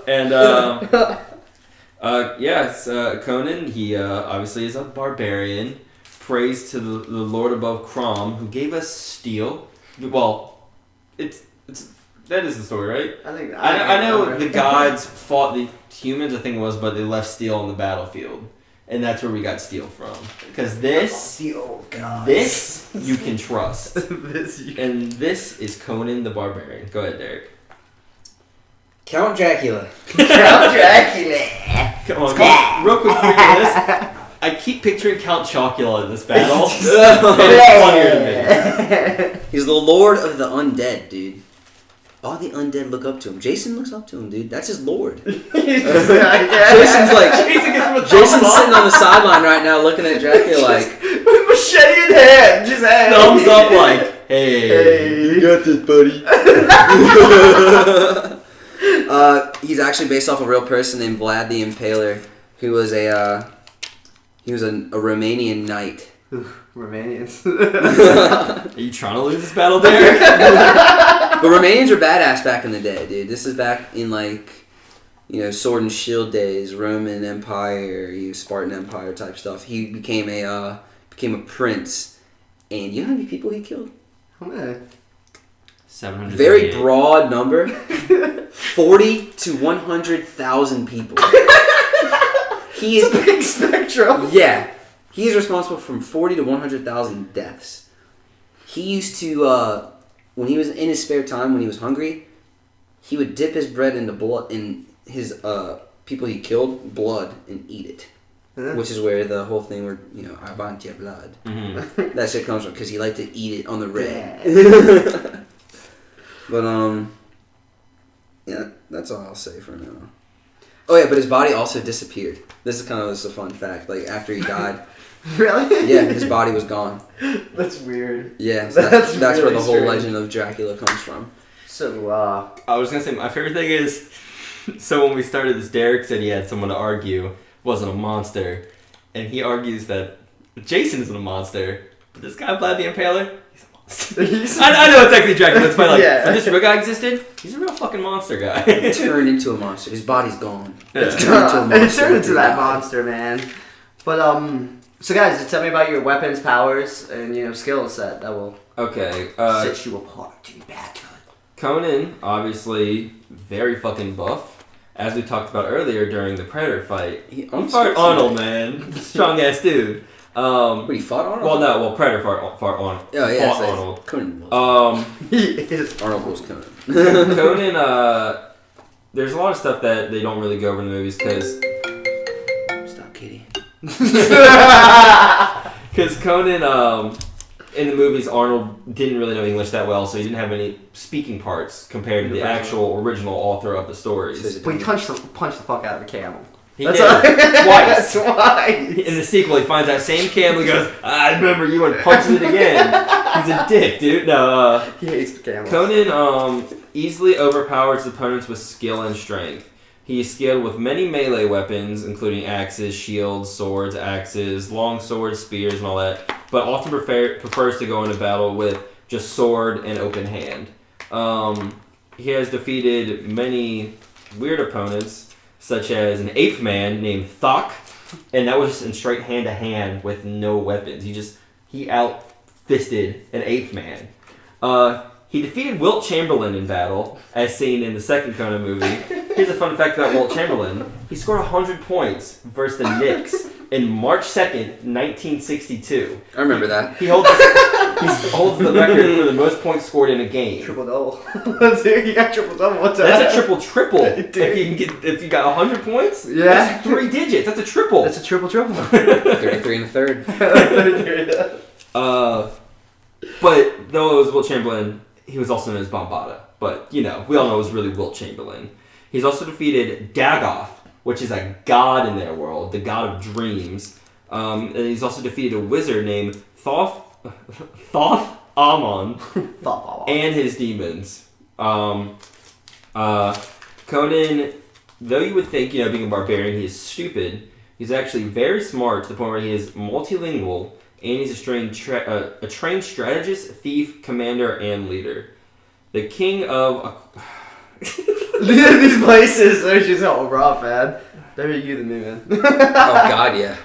And Conan, he obviously is a barbarian. Praise to the Lord above Crom, who gave us steel. Well, that is the story, right? I know the gods fought the humans, I think it was, but they left steel on the battlefield. And that's where we got steel from. Because this you can trust. And this is Conan the Barbarian. Go ahead, Derek. Count Dracula. Count Dracula. Come on, real quick figure this. I keep picturing Count Chocula in this battle. It's funnier to me. He's the lord of the undead, dude. All the undead look up to him. Jason looks up to him, dude. That's his lord. Jason's sitting on the sideline right now looking at Dracula like... with machete in hand. Just thumbs up like, hey. You got this, buddy. He's actually based off a real person named Vlad the Impaler, who was a Romanian knight. Romanians. Are you trying to lose this battle, Derek? But Romanians were badass back in the day, dude. This is back in sword and shield days, Roman Empire, Spartan Empire type stuff. He became a prince, and you know how many people he killed? How many? 700. Very broad number. 40 to 100,000 people. He is a big spectrum. Yeah. He is responsible for 40 to 100,000 deaths. He used to, when he was in his spare time, when he was hungry, he would dip his bread into blood in his people he killed blood and eat it. Which is where the whole thing where, I want your blood. Mm-hmm. That shit comes from, because he liked to eat it on the red. But, yeah, that's all I'll say for now. Oh, yeah, but his body also disappeared. This is kind of just a fun fact. Like, after he died... Really? Yeah, his body was gone. That's weird. Yeah, so that's really where the whole legend of Dracula comes from. So, I was going to say, my favorite thing is... So when we started this, Derek said he had someone to argue wasn't a monster. And he argues that Jason isn't a monster. But this guy, Vlad the Impaler, he's a monster. I know it's actually Dracula. It's funny. Like, if this real guy existed, he's a real fucking monster guy. He turned into a monster. His body's gone. Yeah. It turned into that monster, man. But, so guys, tell me about your weapons, powers, and, skill set that will set you apart in battle. Conan, obviously, very fucking buff. As we talked about earlier during the Predator fight, he fought Arnold, man. Strong ass dude. But he fought Arnold? Predator fought Arnold. Oh, yeah, fought Arnold. Conan was. Arnold was Conan. Conan, there's a lot of stuff that they don't really go over in the movies because... Stop, Kitty. Because Conan, in the movies, Arnold didn't really know English that well, so he didn't have any speaking parts compared to the actual original author of the stories. But he punched the fuck out of a camel. He did. Twice. In the sequel, he finds that same camel and goes, I remember you, and punches it again. He's a dick, dude. No, he hates camels. Conan easily overpowers opponents with skill and strength. He is skilled with many melee weapons, including axes, shields, swords, axes, long swords, spears, and all that, but often prefers to go into battle with just sword and open hand. He has defeated many weird opponents, such as an ape man named Thok, and that was just in straight hand-to-hand with no weapons. He out-fisted an ape man. He defeated Wilt Chamberlain in battle, as seen in the second Conan movie. Here's a fun fact about Wilt Chamberlain. He scored 100 points versus the Knicks in March 2nd, 1962. I remember that. He holds the record for the most points scored in a game. Triple-double. Dude, you got triple-double. What's that? That's a triple-triple. If you got 100 points, yeah. That's 3 digits. That's a triple. That's a triple-triple. 33 in the third. But though it was Wilt Chamberlain, he was also known as Bombada. But, we all know it was really Wilt Chamberlain. He's also defeated Dagoth, which is a god in their world, the god of dreams. And he's also defeated a wizard named Thoth Amon and his demons. Conan, though you would think, being a barbarian, he is stupid, he's actually very smart to the point where he is multilingual, and he's a trained strategist, thief, commander, and leader. The king of... These places are just all rough, man. Better you than me, man. Oh, God, yeah.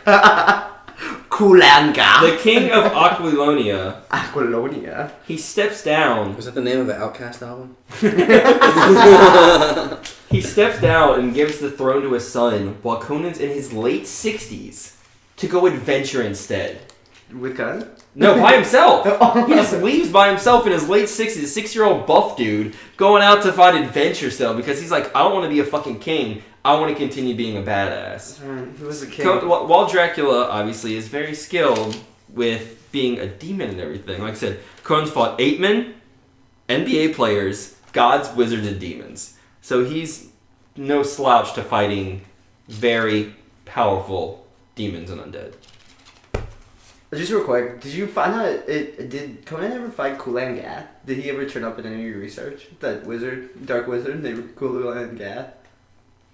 Kulanga. The king of Aquilonia. Aquilonia. He steps down. Was that the name of an Outkast album? He steps down and gives the throne to his son while Conan's in his late 60s to go adventure instead. With Conan? No, by himself. He just leaves by himself in his late 60s, a 6-year-old buff dude, going out to find adventure still because he's like, I don't want to be a fucking king. I want to continue being a badass. Who was the king? While Dracula, obviously, is very skilled with being a demon and everything. Like I said, Conan's fought ape men, NBA players, gods, wizards, and demons. So he's no slouch to fighting very powerful demons and undead. Just real quick, did you find out did Conan ever fight Kulan Gath? Did he ever turn up in any of your research? That wizard, dark wizard named Kulan Gath?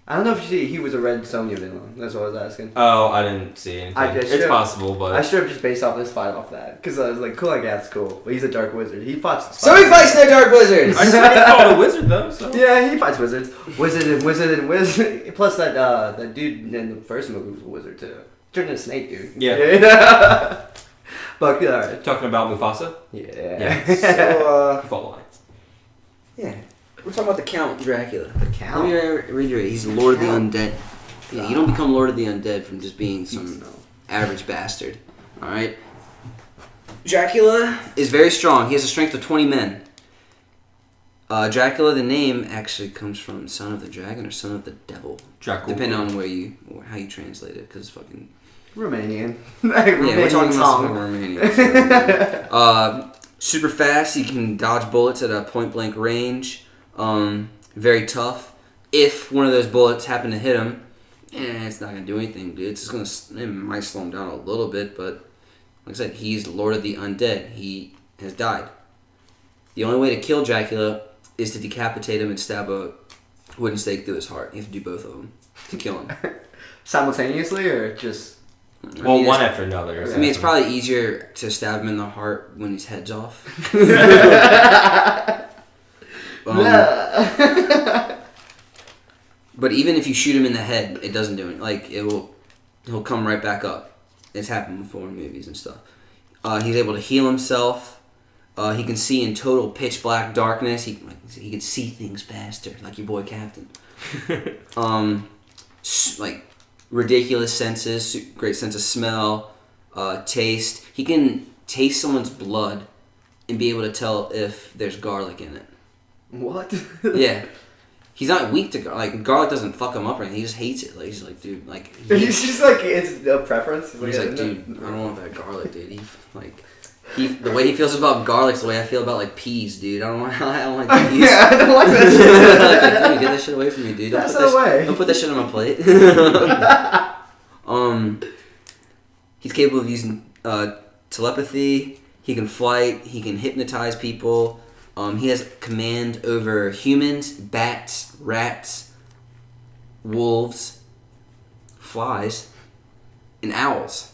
I don't know if you see he was a red Sonja villain. That's what I was asking. Oh, I didn't see anything. It's possible, but... I should have just based off this fight off that. Because I was like, Kulan Gath's cool, but he's a dark wizard. He fights... So he fights no dark wizards! I said he fought a wizard, though, so... Yeah, he fights wizards. Wizard. Plus that dude in the first movie was a wizard, too. Turned into a snake, dude. Yeah. But, alright. Talking about Mufasa? Yeah. So, Follow lines. Yeah. We're talking about the Count Dracula. The Count? Let me reiterate. He's Lord of the Undead. Yeah, you don't become Lord of the Undead from just being some average bastard. Alright? Dracula is very strong. He has a strength of 20 men. Dracula, the name actually comes from Son of the Dragon or Son of the Devil. Dracula. Depending on how you translate it, because fucking... Romanian. We're talking about Romanian. So, super fast. He can dodge bullets at a point blank range. Very tough. If one of those bullets happen to hit him, it's not gonna do anything, dude. It's just it might slow him down a little bit, but like I said, he's the Lord of the Undead. He has died. The only way to kill Dracula is to decapitate him and stab a wooden stake through his heart. You have to do both of them to kill him. Simultaneously, or just? Well, one after another. I mean, it's probably easier to stab him in the heart when his head's off. But even if you shoot him in the head, it doesn't do it. Like, he'll come right back up. It's happened before in movies and stuff. He's able to heal himself. He can see in total pitch black darkness. He can see things faster, like your boy Captain. Like ridiculous senses, great sense of smell, taste. He can taste someone's blood and be able to tell if there's garlic in it. What? Yeah. He's not weak to garlic. Like, garlic doesn't fuck him up or anything. He just hates it. Like, he's like, dude, like... He's just like, it's a preference. He's like, dude, I don't want that garlic, dude. The way he feels about garlic's the way I feel about, like, peas, dude. I don't like peas. Yeah, I don't like that shit. Like, dude, get that shit away from me, dude. Don't put that shit on my plate. He's capable of using telepathy. He can fight. He can hypnotize people. He has command over humans, bats, rats, wolves, flies, and owls.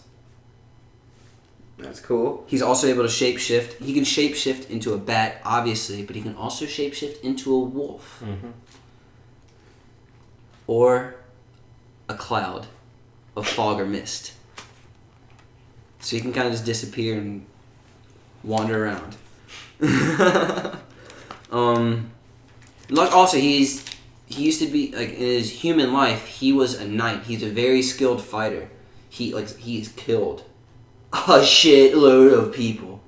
That's cool. He's also able to shapeshift. He can shapeshift into a bat, obviously, but he can also shapeshift into a wolf. Mm-hmm. Or a cloud of fog or mist. So he can kind of just disappear and wander around. Also, he used to be, like, in his human life, he was a knight. He's a very skilled fighter. He's killed a shitload of people.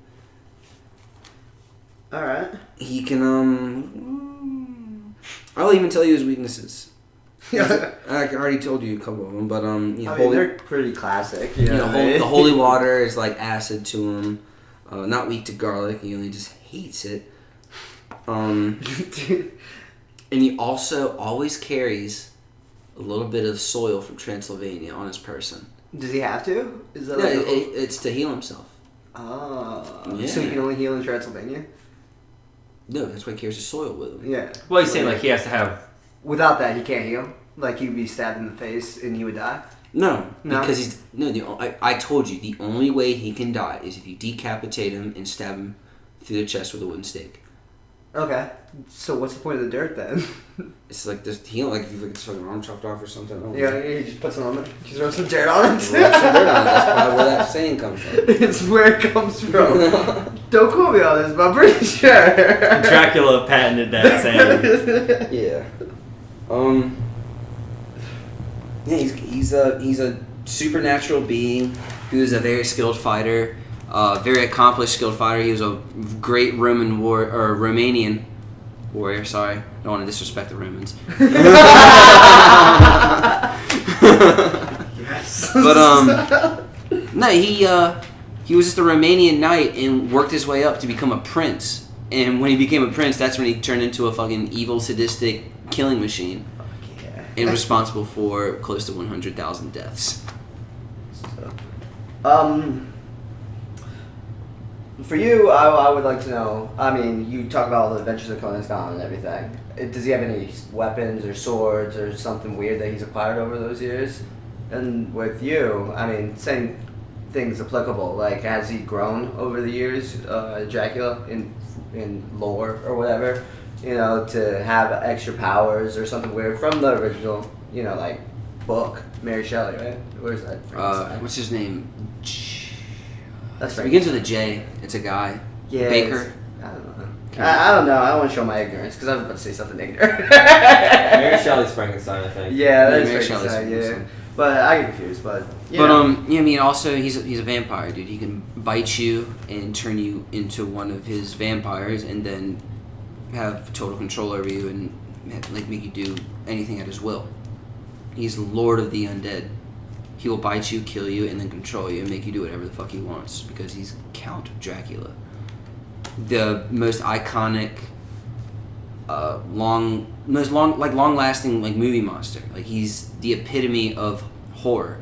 Alright. He can, I'll even tell you his weaknesses. I already told you a couple of them, but, they're pretty classic. The holy water is like acid to him. Not weak to garlic. He only just hates it. And he also always carries a little bit of soil from Transylvania on his person. Does he have to? Is that it's to heal himself. Oh. Yeah. So he can only heal in Transylvania? No, that's why he carries his soil with him. Yeah. Well, he's saying, like, he has to have... Without that, he can't heal? Like, he'd be stabbed in the face and he would die? No, because I told you, the only way he can die is if you decapitate him and stab him through the chest with a wooden stake. Okay. So what's the point of the dirt then? It's like this healing, like if you get fucking arm chopped off or something. Yeah, he just puts it on it. Just throw some dirt on it. That's probably where that saying comes from. It's where it comes from. Don't quote me on this, but I'm pretty sure. Dracula patented that saying. Yeah. Yeah, he's a supernatural being who's a very skilled fighter, very accomplished skilled fighter. He was a great Romanian warrior. Sorry, don't want to disrespect the Romans. Yes. But no, he was just a Romanian knight and worked his way up to become a prince. And when he became a prince, that's when he turned into a fucking evil, sadistic killing machine. And responsible for close to 100,000 deaths. For you, I would like to know, I mean, you talk about all the adventures of Conan's Gone and everything. Does he have any weapons or swords or something weird that he's acquired over those years? And with you, I mean, same things applicable. Like, has he grown over the years, Dracula, in lore or whatever? You know, to have extra powers or something weird from the original, like, book, Mary Shelley, right? Where's that? What's his name? That's it begins with a J. It's a guy. Yeah. Baker. I don't know. I don't know. I don't want to show my ignorance because I was about to say something ignorant. Mary Shelley's Frankenstein, I think. Yeah, that's Mary Frankenstein. Shelley's Yeah. But I get confused. But I mean, also he's a vampire, dude. He can bite you and turn you into one of his vampires, and then have total control over you and like make you do anything at his will. He's Lord of the Undead. He will bite you, kill you, and then control you and make you do whatever the fuck he wants because he's Count Dracula. The most iconic, long-lasting like movie monster. Like he's the epitome of horror.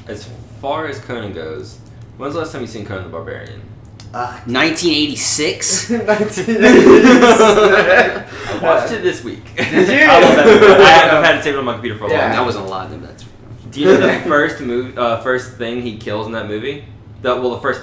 As far as Conan goes, when's the last time you seen Conan the Barbarian? 1986. I watched it this week. Did you? I love that movie. I've had it saved on my computer for a long time. That wasn't a lot, but that's. Do you know the first thing he kills in that movie? The first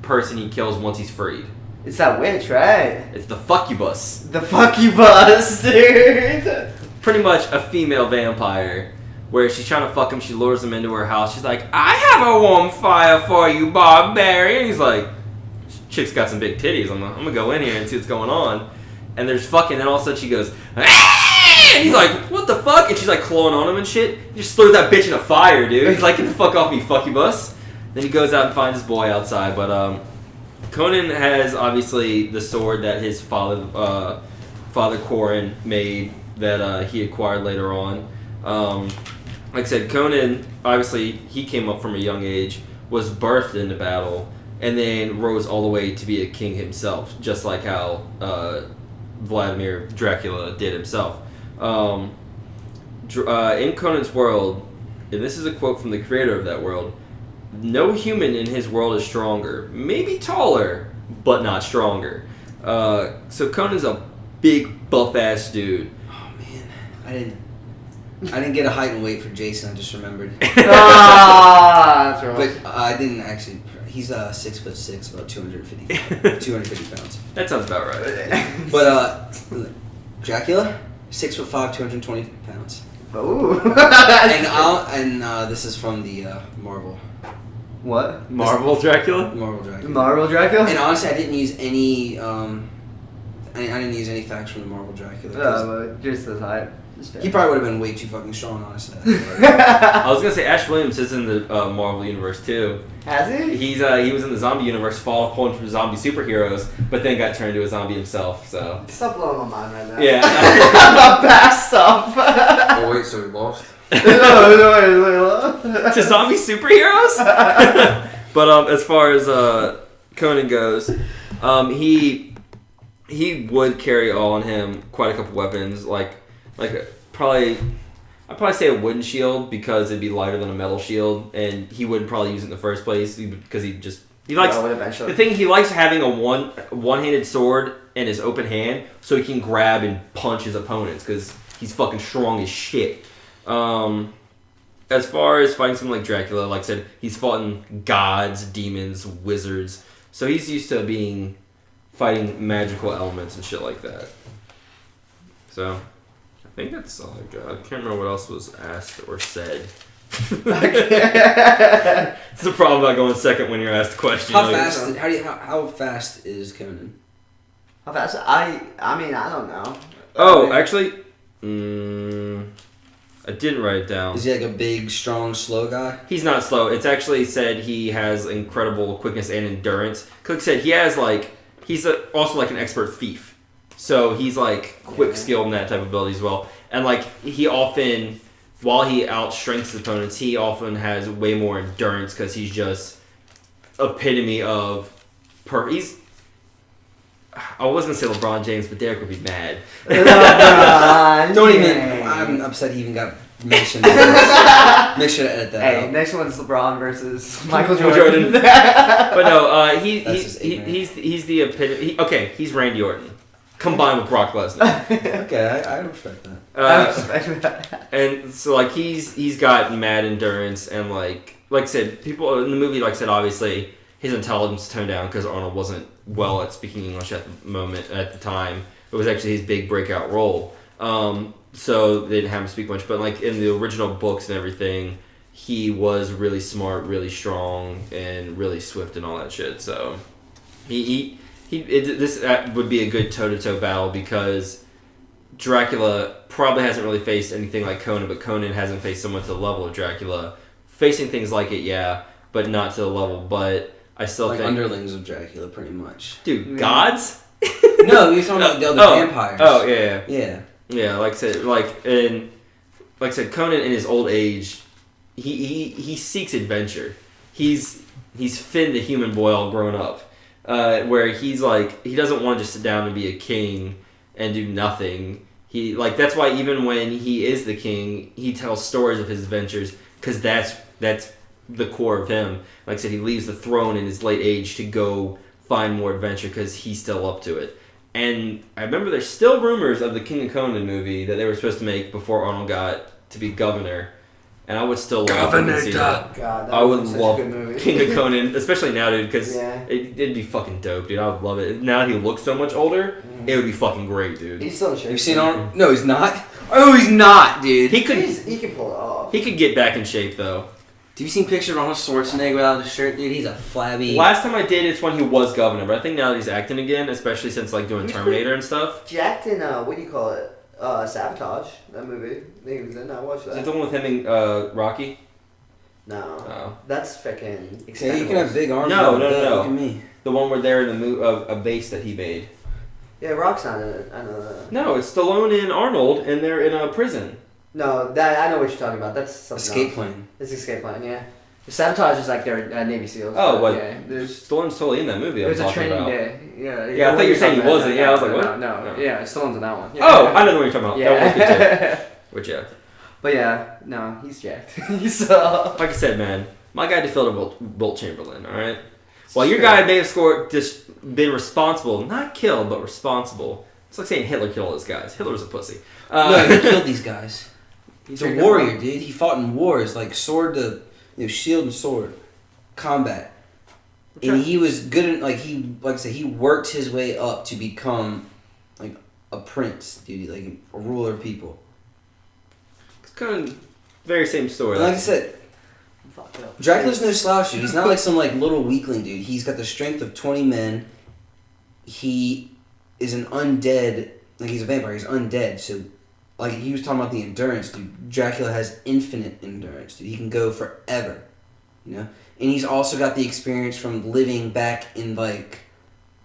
person he kills once he's freed. It's that witch, right? It's the fuckubus. The fuckubus, dude. Pretty much a female vampire. Where she's trying to fuck him, she lures him into her house. She's like, I have a warm fire for you, barbarian. He's like, chick's got some big titties. I'm gonna go in here and see what's going on. And there's fucking, and all of a sudden she goes, ah! And he's like, what the fuck? And she's like clawing on him and shit. He just throws that bitch in a fire, dude. He's like, get the fuck off me, fuckybus. Then he goes out and finds his boy outside. But Conan has obviously the sword that his father Corin made that he acquired later on. Like I said, Conan, obviously, he came up from a young age, was birthed into battle, and then rose all the way to be a king himself, just like how Vladimir Dracula did himself. In Conan's world, and this is a quote from the creator of that world, no human in his world is stronger. Maybe taller, but not stronger. So Conan's a big, buff-ass dude. Oh, man. I didn't get a height and weight for Jason. I just remembered. That's wrong. But I didn't actually. He's 6'6", about 250 pounds. That sounds about right. But Dracula, 6'5", 220 pounds. Ooh. and this is from the Marvel. What? Marvel Dracula? Marvel Dracula. Marvel Dracula? And honestly, I didn't use any. I didn't use any facts from the Marvel Dracula. But just as high. He probably would have been way too fucking strong, honestly. I was gonna say Ash Williams is in the Marvel universe too. Has he? He was in the zombie universe, following from zombie superheroes, but then got turned into a zombie himself. So stop blowing my mind right now. Yeah. About past stuff. Oh wait, so we lost. To zombie superheroes. But as far as Conan goes, he would carry on him quite a couple weapons, like probably I'd probably say a wooden shield because it'd be lighter than a metal shield, and he wouldn't probably use it in the first place because he likes the thing. He likes having a one-handed sword in his open hand so he can grab and punch his opponents because he's fucking strong as shit. As far as fighting something like Dracula, like I said, he's fought gods, demons, wizards, so he's used to fighting magical elements and shit like that. So I think that's all I got. I can't remember what else was asked or said. It's the problem about going second when you're asked a question. How fast is Conan? How fast? I mean, I don't know. Oh, actually, I didn't write it down. Is he like a big, strong, slow guy? He's not slow. It's actually said he has incredible quickness and endurance. Cook said he has he's also like an expert thief. So he's like quick skilled in that type of ability as well. And he often, while he outstrengths his opponents, he often has way more endurance because he's just epitome of I was gonna say LeBron James, but Derek would be mad. Don't even. I'm upset he even got mentioned. Make sure to edit that out. Next one's LeBron versus Michael Jordan. But no, he's the epitome. He's Randy Orton combined with Brock Lesnar. Okay, I respect that. I respect that. And so he's got mad endurance and like I said, people in the movie, like I said, obviously his intelligence toned down because Arnold wasn't well at speaking English at the time. It was actually his big breakout role. So they didn't have him speak much, but in the original books and everything, he was really smart, really strong, and really swift and all that shit. So this would be a good toe-to-toe battle because Dracula probably hasn't really faced anything like Conan, but Conan hasn't faced someone to the level of Dracula. Facing things like it, yeah, but not to the level. But I still think underlings of Dracula, pretty much. Dude, gods? No, you're talking about the other vampires. Oh yeah. Yeah. Like I said, Conan in his old age, he seeks adventure. He's Finn the human boy all grown up, where he's like he doesn't want to just sit down and be a king and do nothing. That's why even when he is the king, he tells stories of his adventures because that's the core of him. Like I said, he leaves the throne in his late age to go find more adventure because he's still up to it. And I remember there's still rumors of the King of Conan movie that they were supposed to make before Arnold got to be governor. And I would still love to see that. God, I would love King of Conan, especially now, dude, because it'd be fucking dope, dude. I would love it. Now that he looks so much older, it would be fucking great, dude. He's still in shape. You've seen Arnold? No, he's not. Oh, he's not, dude. He can pull it off. He could get back in shape, though. Have you seen pictures of Arnold Schwarzenegger without his shirt, dude? He's a flabby. Last time I did, it's when he was governor, but I think now that he's acting again, especially since doing Terminator and stuff. Jacked in what do you call it? Sabotage. That movie. I think he was in. I watched that. Is it the one with him and Rocky? No. Oh. That's freaking. Yeah, you can have big arms. No. Look at me. The one where they're in a base that he made. Yeah, Rock's not in it. I know that. No, it's Stallone and Arnold, and they're in a prison. No, that I know what you're talking about. That's something Escape else. Plan. It's Escape Plan, yeah. The Sabotage is like their Navy SEALs. Oh, what? Yeah, Stallone's totally in that movie. It was I'm a training about. day. Yeah. Yeah, I thought you were saying he wasn't. Yeah, I was like, what? No. Yeah, Stallone's in that one. Yeah. Oh, I know the one you're talking about. Yeah. That was good too. Which, yeah. But yeah, no, he's jacked. So. Like I said, man, my guy defeated Wilt Chamberlain, alright? Well, your guy may have been responsible, not killed, but responsible. It's like saying Hitler killed all those guys. Hitler was a pussy. No, he killed these guys. He's a warrior, dude. He fought in wars, like sword to, shield and sword, combat, and he was good at like I said, he worked his way up to become like a prince, dude, like a ruler of people. It's kind of very same story. And like I said, Dracula's no slouch, dude. He's not like some like little weakling, dude. He's got the strength of 20 men. He is an undead, like he's a vampire. He's undead, so. Like, he was talking about the endurance, dude. Dracula has infinite endurance, dude. He can go forever, And he's also got the experience from living back in, like,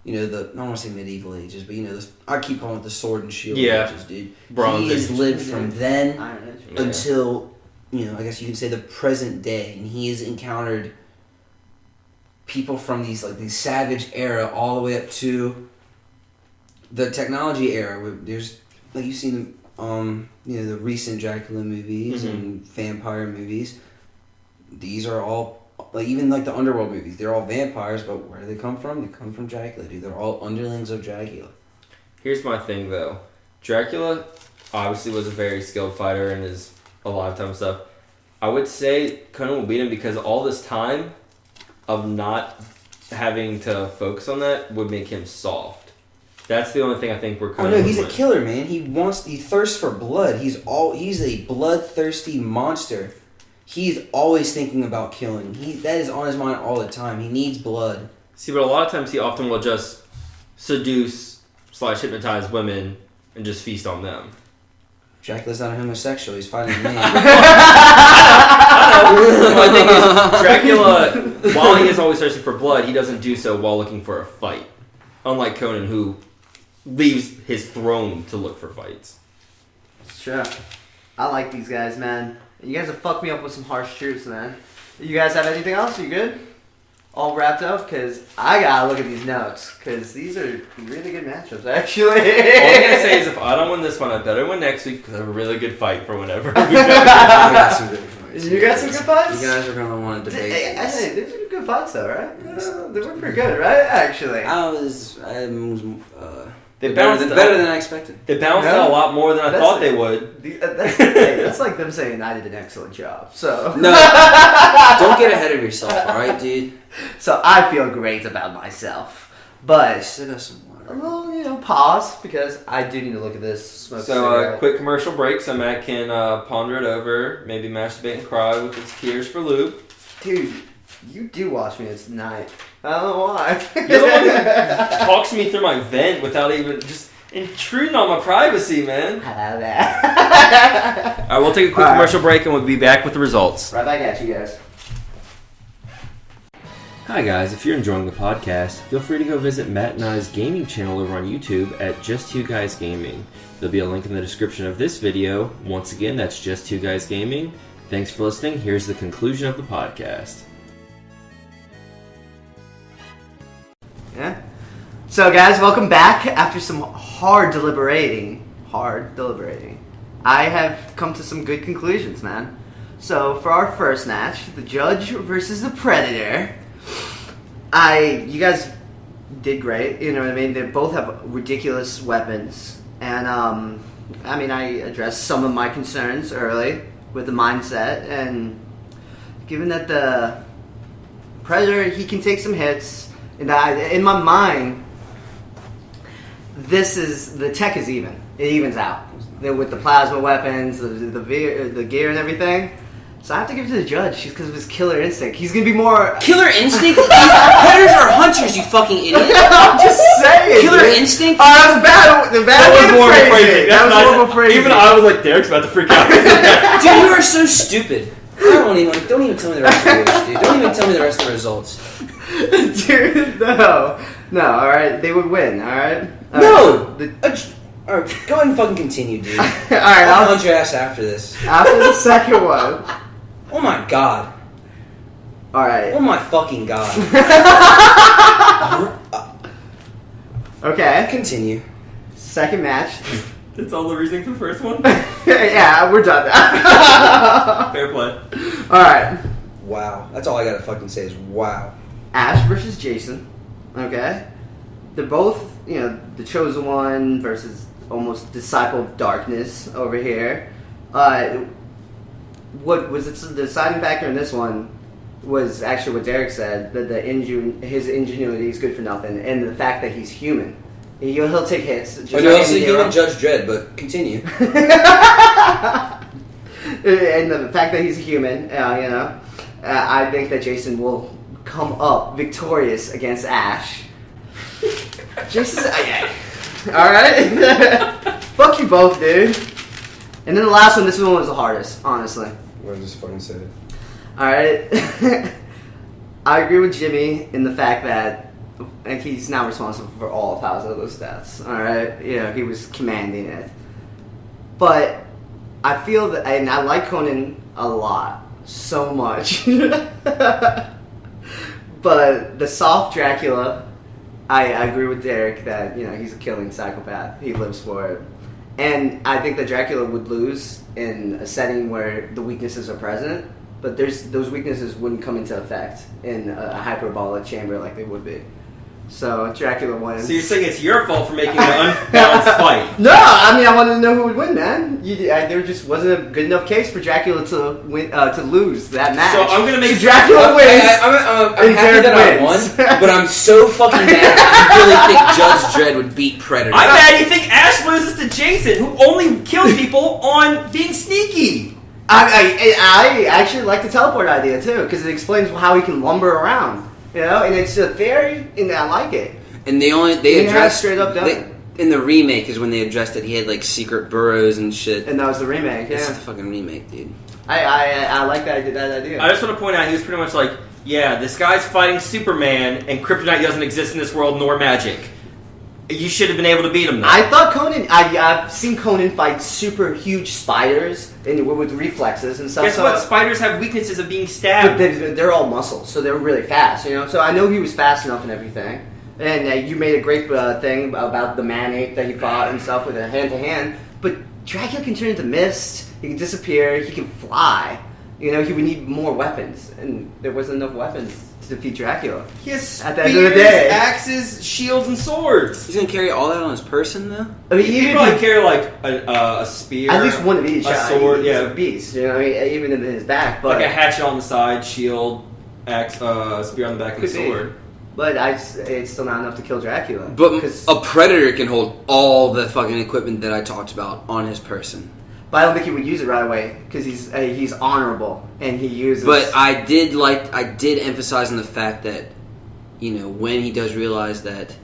I don't want to say medieval ages, but, I keep calling it the sword and shield ages, dude. Bronze he has lived from then until, I guess you can say the present day. And he has encountered people from these savage era all the way up to the technology era. Where there's, like, you've seen the recent Dracula movies and vampire movies. These are all, like, even like the Underworld movies, they're all vampires, but where do they come from? They come from Dracula, dude. They're all underlings of Dracula. Here's my thing, though. Dracula obviously was a very skilled fighter in his lifetime stuff. I would say Conan will beat him because all this time of not having to focus on that would make him soft. That's the only thing I think we're kind of. Oh no, he's a killer, man. He thirsts for blood. He's a bloodthirsty monster. He's always thinking about killing. That is on his mind all the time. He needs blood. See, but a lot of times he often will just seduce / hypnotize women and just feast on them. Dracula's not a homosexual. He's fighting a man. My thing is, Dracula, while he is always thirsty for blood, he doesn't do so while looking for a fight. Unlike Conan, who leaves his throne to look for fights. Sure. I like these guys, man. You guys have fucked me up with some harsh truths, man. You guys have anything else? You good? All wrapped up? Because I gotta look at these notes. Because these are really good matchups, actually. All I'm gonna say is if I don't win this one, I better win next week because I have a really good fight for whenever. I got some good fights. You got some good fights? You guys are gonna want to debate. I say these are good fights, though, right? They were pretty good, right? Actually. Better than I expected. They balanced out a lot more than I thought they would. That's like them saying I did an excellent job. So no, don't get ahead of yourself, all right, dude. So I feel great about myself, but still got some water. A little, pause because I do need to look at this. So quick commercial break so Matt can ponder it over, maybe masturbate and cry with his tears for Luke. Dude, you do watch me at night. I don't know why. You're the one who talks me through my vent without even just intruding on my privacy, man. I love that. Alright, we'll take a quick commercial break and we'll be back with the results. Right back at you guys. Hi guys, if you're enjoying the podcast, feel free to go visit Matt and I's gaming channel over on YouTube at Just Two Guys Gaming. There'll be a link in the description of this video. Once again, that's Just Two Guys Gaming. Thanks for listening. Here's the conclusion of the podcast. Yeah. So guys, welcome back. After some hard deliberating, I have come to some good conclusions, man. So for our first match, the Judge versus the Predator, you guys did great. You know what I mean? They both have ridiculous weapons, and I addressed some of my concerns early with the mindset, and given that the Predator, he can take some hits, and in my mind, the tech is even. It evens out with the plasma weapons, the gear, and everything. So I have to give it to the Judge just because of his killer instinct. He's gonna be more killer instinct. Predators are hunters, you fucking idiot. I'm just saying. Killer instinct. Oh, that was bad. That was horrible phrasing. That was horrible phrasing. Even I was like, Derek's about to freak out. Dude, you are so stupid. Don't even tell me the rest of the dude. Don't even tell me the rest of the results. Dude, no. All right, they would win. All right. No. All right, go ahead and fucking continue, dude. All right, I'll hunt your ass after this. After the second one. Oh my god. Alright. Oh my fucking god. Okay. Continue. Second match. That's all the reasoning for the first one? Yeah, we're done. Fair play. Alright. Wow. That's all I gotta fucking say is wow. Ash versus Jason. Okay. They're both, the chosen one versus almost disciple of darkness over here. What was the deciding factor in this one was actually what Derek said, that his ingenuity is good for nothing, and the fact that he's human. He'll take hits. Just you're also human Judge Dredd, but continue. And the fact that he's a human, I think that Jason will come up victorious against Ash. Jason's... Alright? Fuck you both, dude. And then the last one, this one was the hardest, honestly. What just fucking say it? Alright. I agree with Jimmy in the fact that he's not responsible for all of House of those deaths. Alright? He was commanding it. But I feel that, and I like Conan a lot. So much. But the soft Dracula, I agree with Derek that, he's a killing psychopath. He lives for it. And I think that Dracula would lose in a setting where the weaknesses are present, but those weaknesses wouldn't come into effect in a hyperbolic chamber like they would be. So Dracula wins. So you're saying it's your fault for making an unbalanced fight? No, I wanted to know who would win, man. There just wasn't a good enough case for Dracula to win, to lose that match. So I'm gonna make Dracula wins. I'm happy that I won, but I'm so fucking mad. You really think Judge Dredd would beat Predator? I'm mad you think Ash loses to Jason, who only kills people on being sneaky. I actually like the teleport idea too, because it explains how he can lumber around. And it's a theory, and I like it. And they addressed straight up done. In the remake is when they addressed that he had like secret burrows and shit. And that was the remake. Yeah, it's the fucking remake, dude. I like that idea. I just want to point out he was pretty much like, yeah, this guy's fighting Superman, and kryptonite doesn't exist in this world, nor magic. You should have been able to beat him, though. I thought Conan... I've seen Conan fight super huge spiders with reflexes and stuff. Guess what? Spiders have weaknesses of being stabbed. But they're all muscles, so they're really fast, So I know he was fast enough and everything. And you made a great thing about the man-ape that he fought and stuff with a hand-to-hand. But Dracula can turn into mist. He can disappear. He can fly. He would need more weapons. And there wasn't enough weapons to defeat Dracula. He has at the end of the day, axes, shields, and swords. He's gonna carry all that on his person, though. He'd probably carry like a spear, at least one of each. A sword, he's a beast. Even in his back, but like a hatchet on the side, shield, axe, spear on the back, and sword. But it's still not enough to kill Dracula. But a Predator can hold all the fucking equipment that I talked about on his person. But I don't think he would use it right away because he's honorable and he uses. But I did emphasize on the fact that, when he does realize that,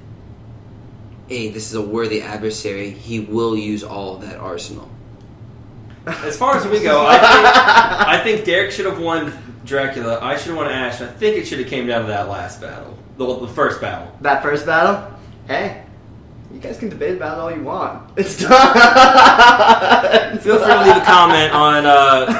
hey, this is a worthy adversary, he will use all of that arsenal. As far as we go, I think Derek should have won Dracula. I should have won Ash. I think it should have came down to that last battle. The first battle. That first battle? Hey. You guys can debate about it all you want. It's done. Feel free to leave a comment on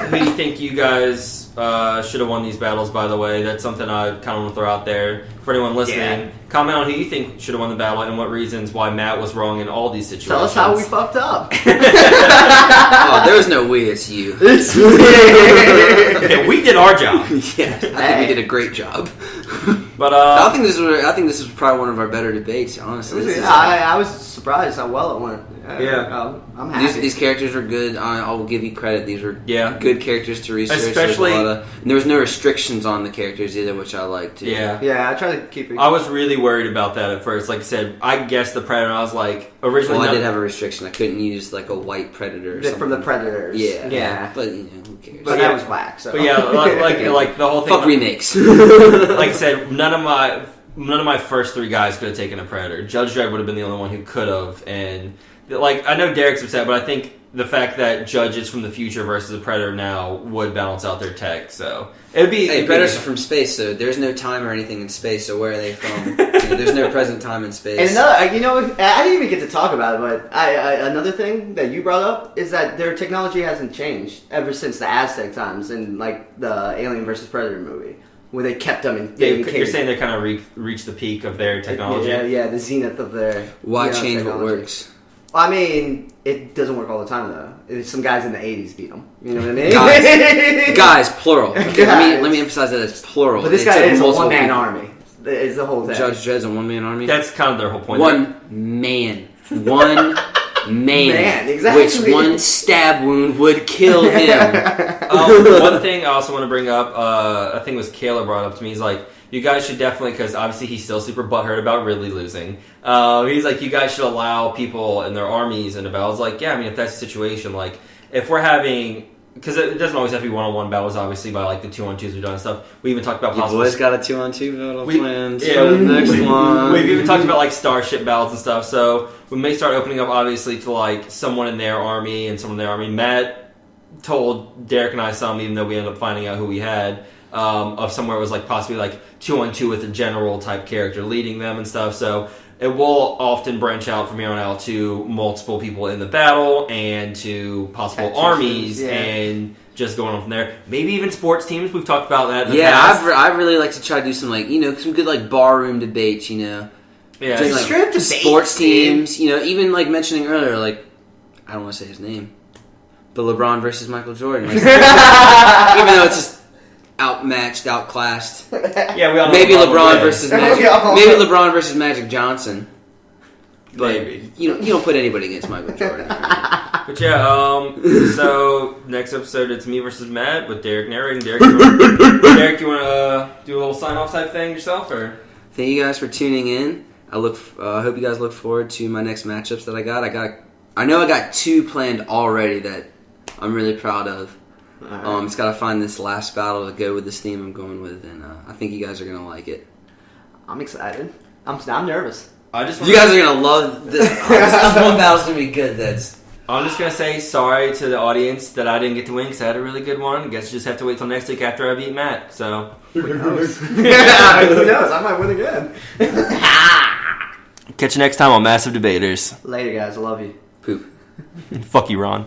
who you think you guys should have won these battles, by the way. That's something I kind of want to throw out there for anyone listening. Yeah. Comment on who you think should have won the battle and what reasons why Matt was wrong in all these situations. Tell us how we fucked up. Oh, there's no we, it's you. It's me. Yeah, we did our job. Yeah, I think we did a great job. But I think this was probably one of our better debates, honestly. I was surprised how well it went. Yeah. I'm happy. These characters were good. I will give you credit. These were good characters to research. Especially, and there was no restrictions on the characters either, which I liked. Yeah, I try to keep it. I was really worried about that at first. Like I said, I guessed the Predator. I was like, originally. Well, I did have a restriction. I couldn't use like a white Predator or something. From the Predators. Yeah. But who cares? But that was whack. So. But yeah, like the whole thing. Fuck remakes. Like I said, none of my first three guys could have taken a Predator. Judge Dredd would have been the only one who could have, and like I know Derek's upset, but I think the fact that Judge is from the future versus a Predator now would balance out their tech. So it would be. Hey, Predators are from space, so there's no time or anything in space. So where are they from? There's no present time in space. And another, I didn't even get to talk about it, but another thing that you brought up is that their technology hasn't changed ever since the Aztec times and like the Alien versus Predator movie. Where they kept them in. You're saying they kind of reached the peak of their technology. Yeah, the zenith of their. Why change what works? I mean, it doesn't work all the time though. Some guys in the 80s beat them. You know what I mean? Guys, plural. Okay, let me emphasize that it's plural. But this guy is a one-man army. Is the whole thing. Judge Dredd's a one-man army. That's kind of their whole point. One man. Exactly. Which one stab wound would kill him. One thing I also want to bring up, I think it was Kayla brought up to me, he's like, you guys should definitely, because obviously he's still super butthurt about Ridley losing. He's like, you guys should allow people in their armies and battles. Like, yeah, I mean, if that's the situation, like, if we're having, because it doesn't always have to be one-on-one battles, obviously, by like the 2-on-2s we've done and stuff. We even talked about possible. You boys got a 2-on-2 battle planned. Yeah, the next one. We've even talked about like starship battles and stuff. So we may start opening up, obviously, to like someone in their army and someone in their army. Matt told Derek and I some, even though we ended up finding out who we had, of somewhere it was like possibly like 2-on-2 with a general type character leading them and stuff. So it will often branch out from here on out to multiple people in the battle and to possible armies and just going on from there. Maybe even sports teams. We've talked about that in the past. I really like to try to do some like some good like barroom debates. Yeah, doing, like, sports teams. Even like mentioning earlier, like I don't want to say his name, but LeBron versus Michael Jordan. Like, even though it's just outmatched, outclassed. Yeah, we all know maybe LeBron versus Magic. Maybe LeBron versus Magic Johnson. But maybe you don't put anybody against Michael Jordan. But yeah, so next episode it's me versus Matt with Derek narrating. Derek, you want to do a little sign off type thing yourself, or? Thank you guys for tuning in. I hope you guys look forward to my next matchups that I got. I know I got 2 planned already that I'm really proud of. Right. Just gotta find this last battle to go with this theme I'm going with, and I think you guys are gonna like it. I'm excited. I'm nervous. You guys are gonna love this. This one battle's gonna be good. I'm just gonna say sorry to the audience that I didn't get to win because I had a really good one. I guess you just have to wait till next week after I beat Matt. So who knows? Who knows? I might win again. Catch you next time on Massive Debaters. Later, guys. I love you. Poop. Fuck you, Ron.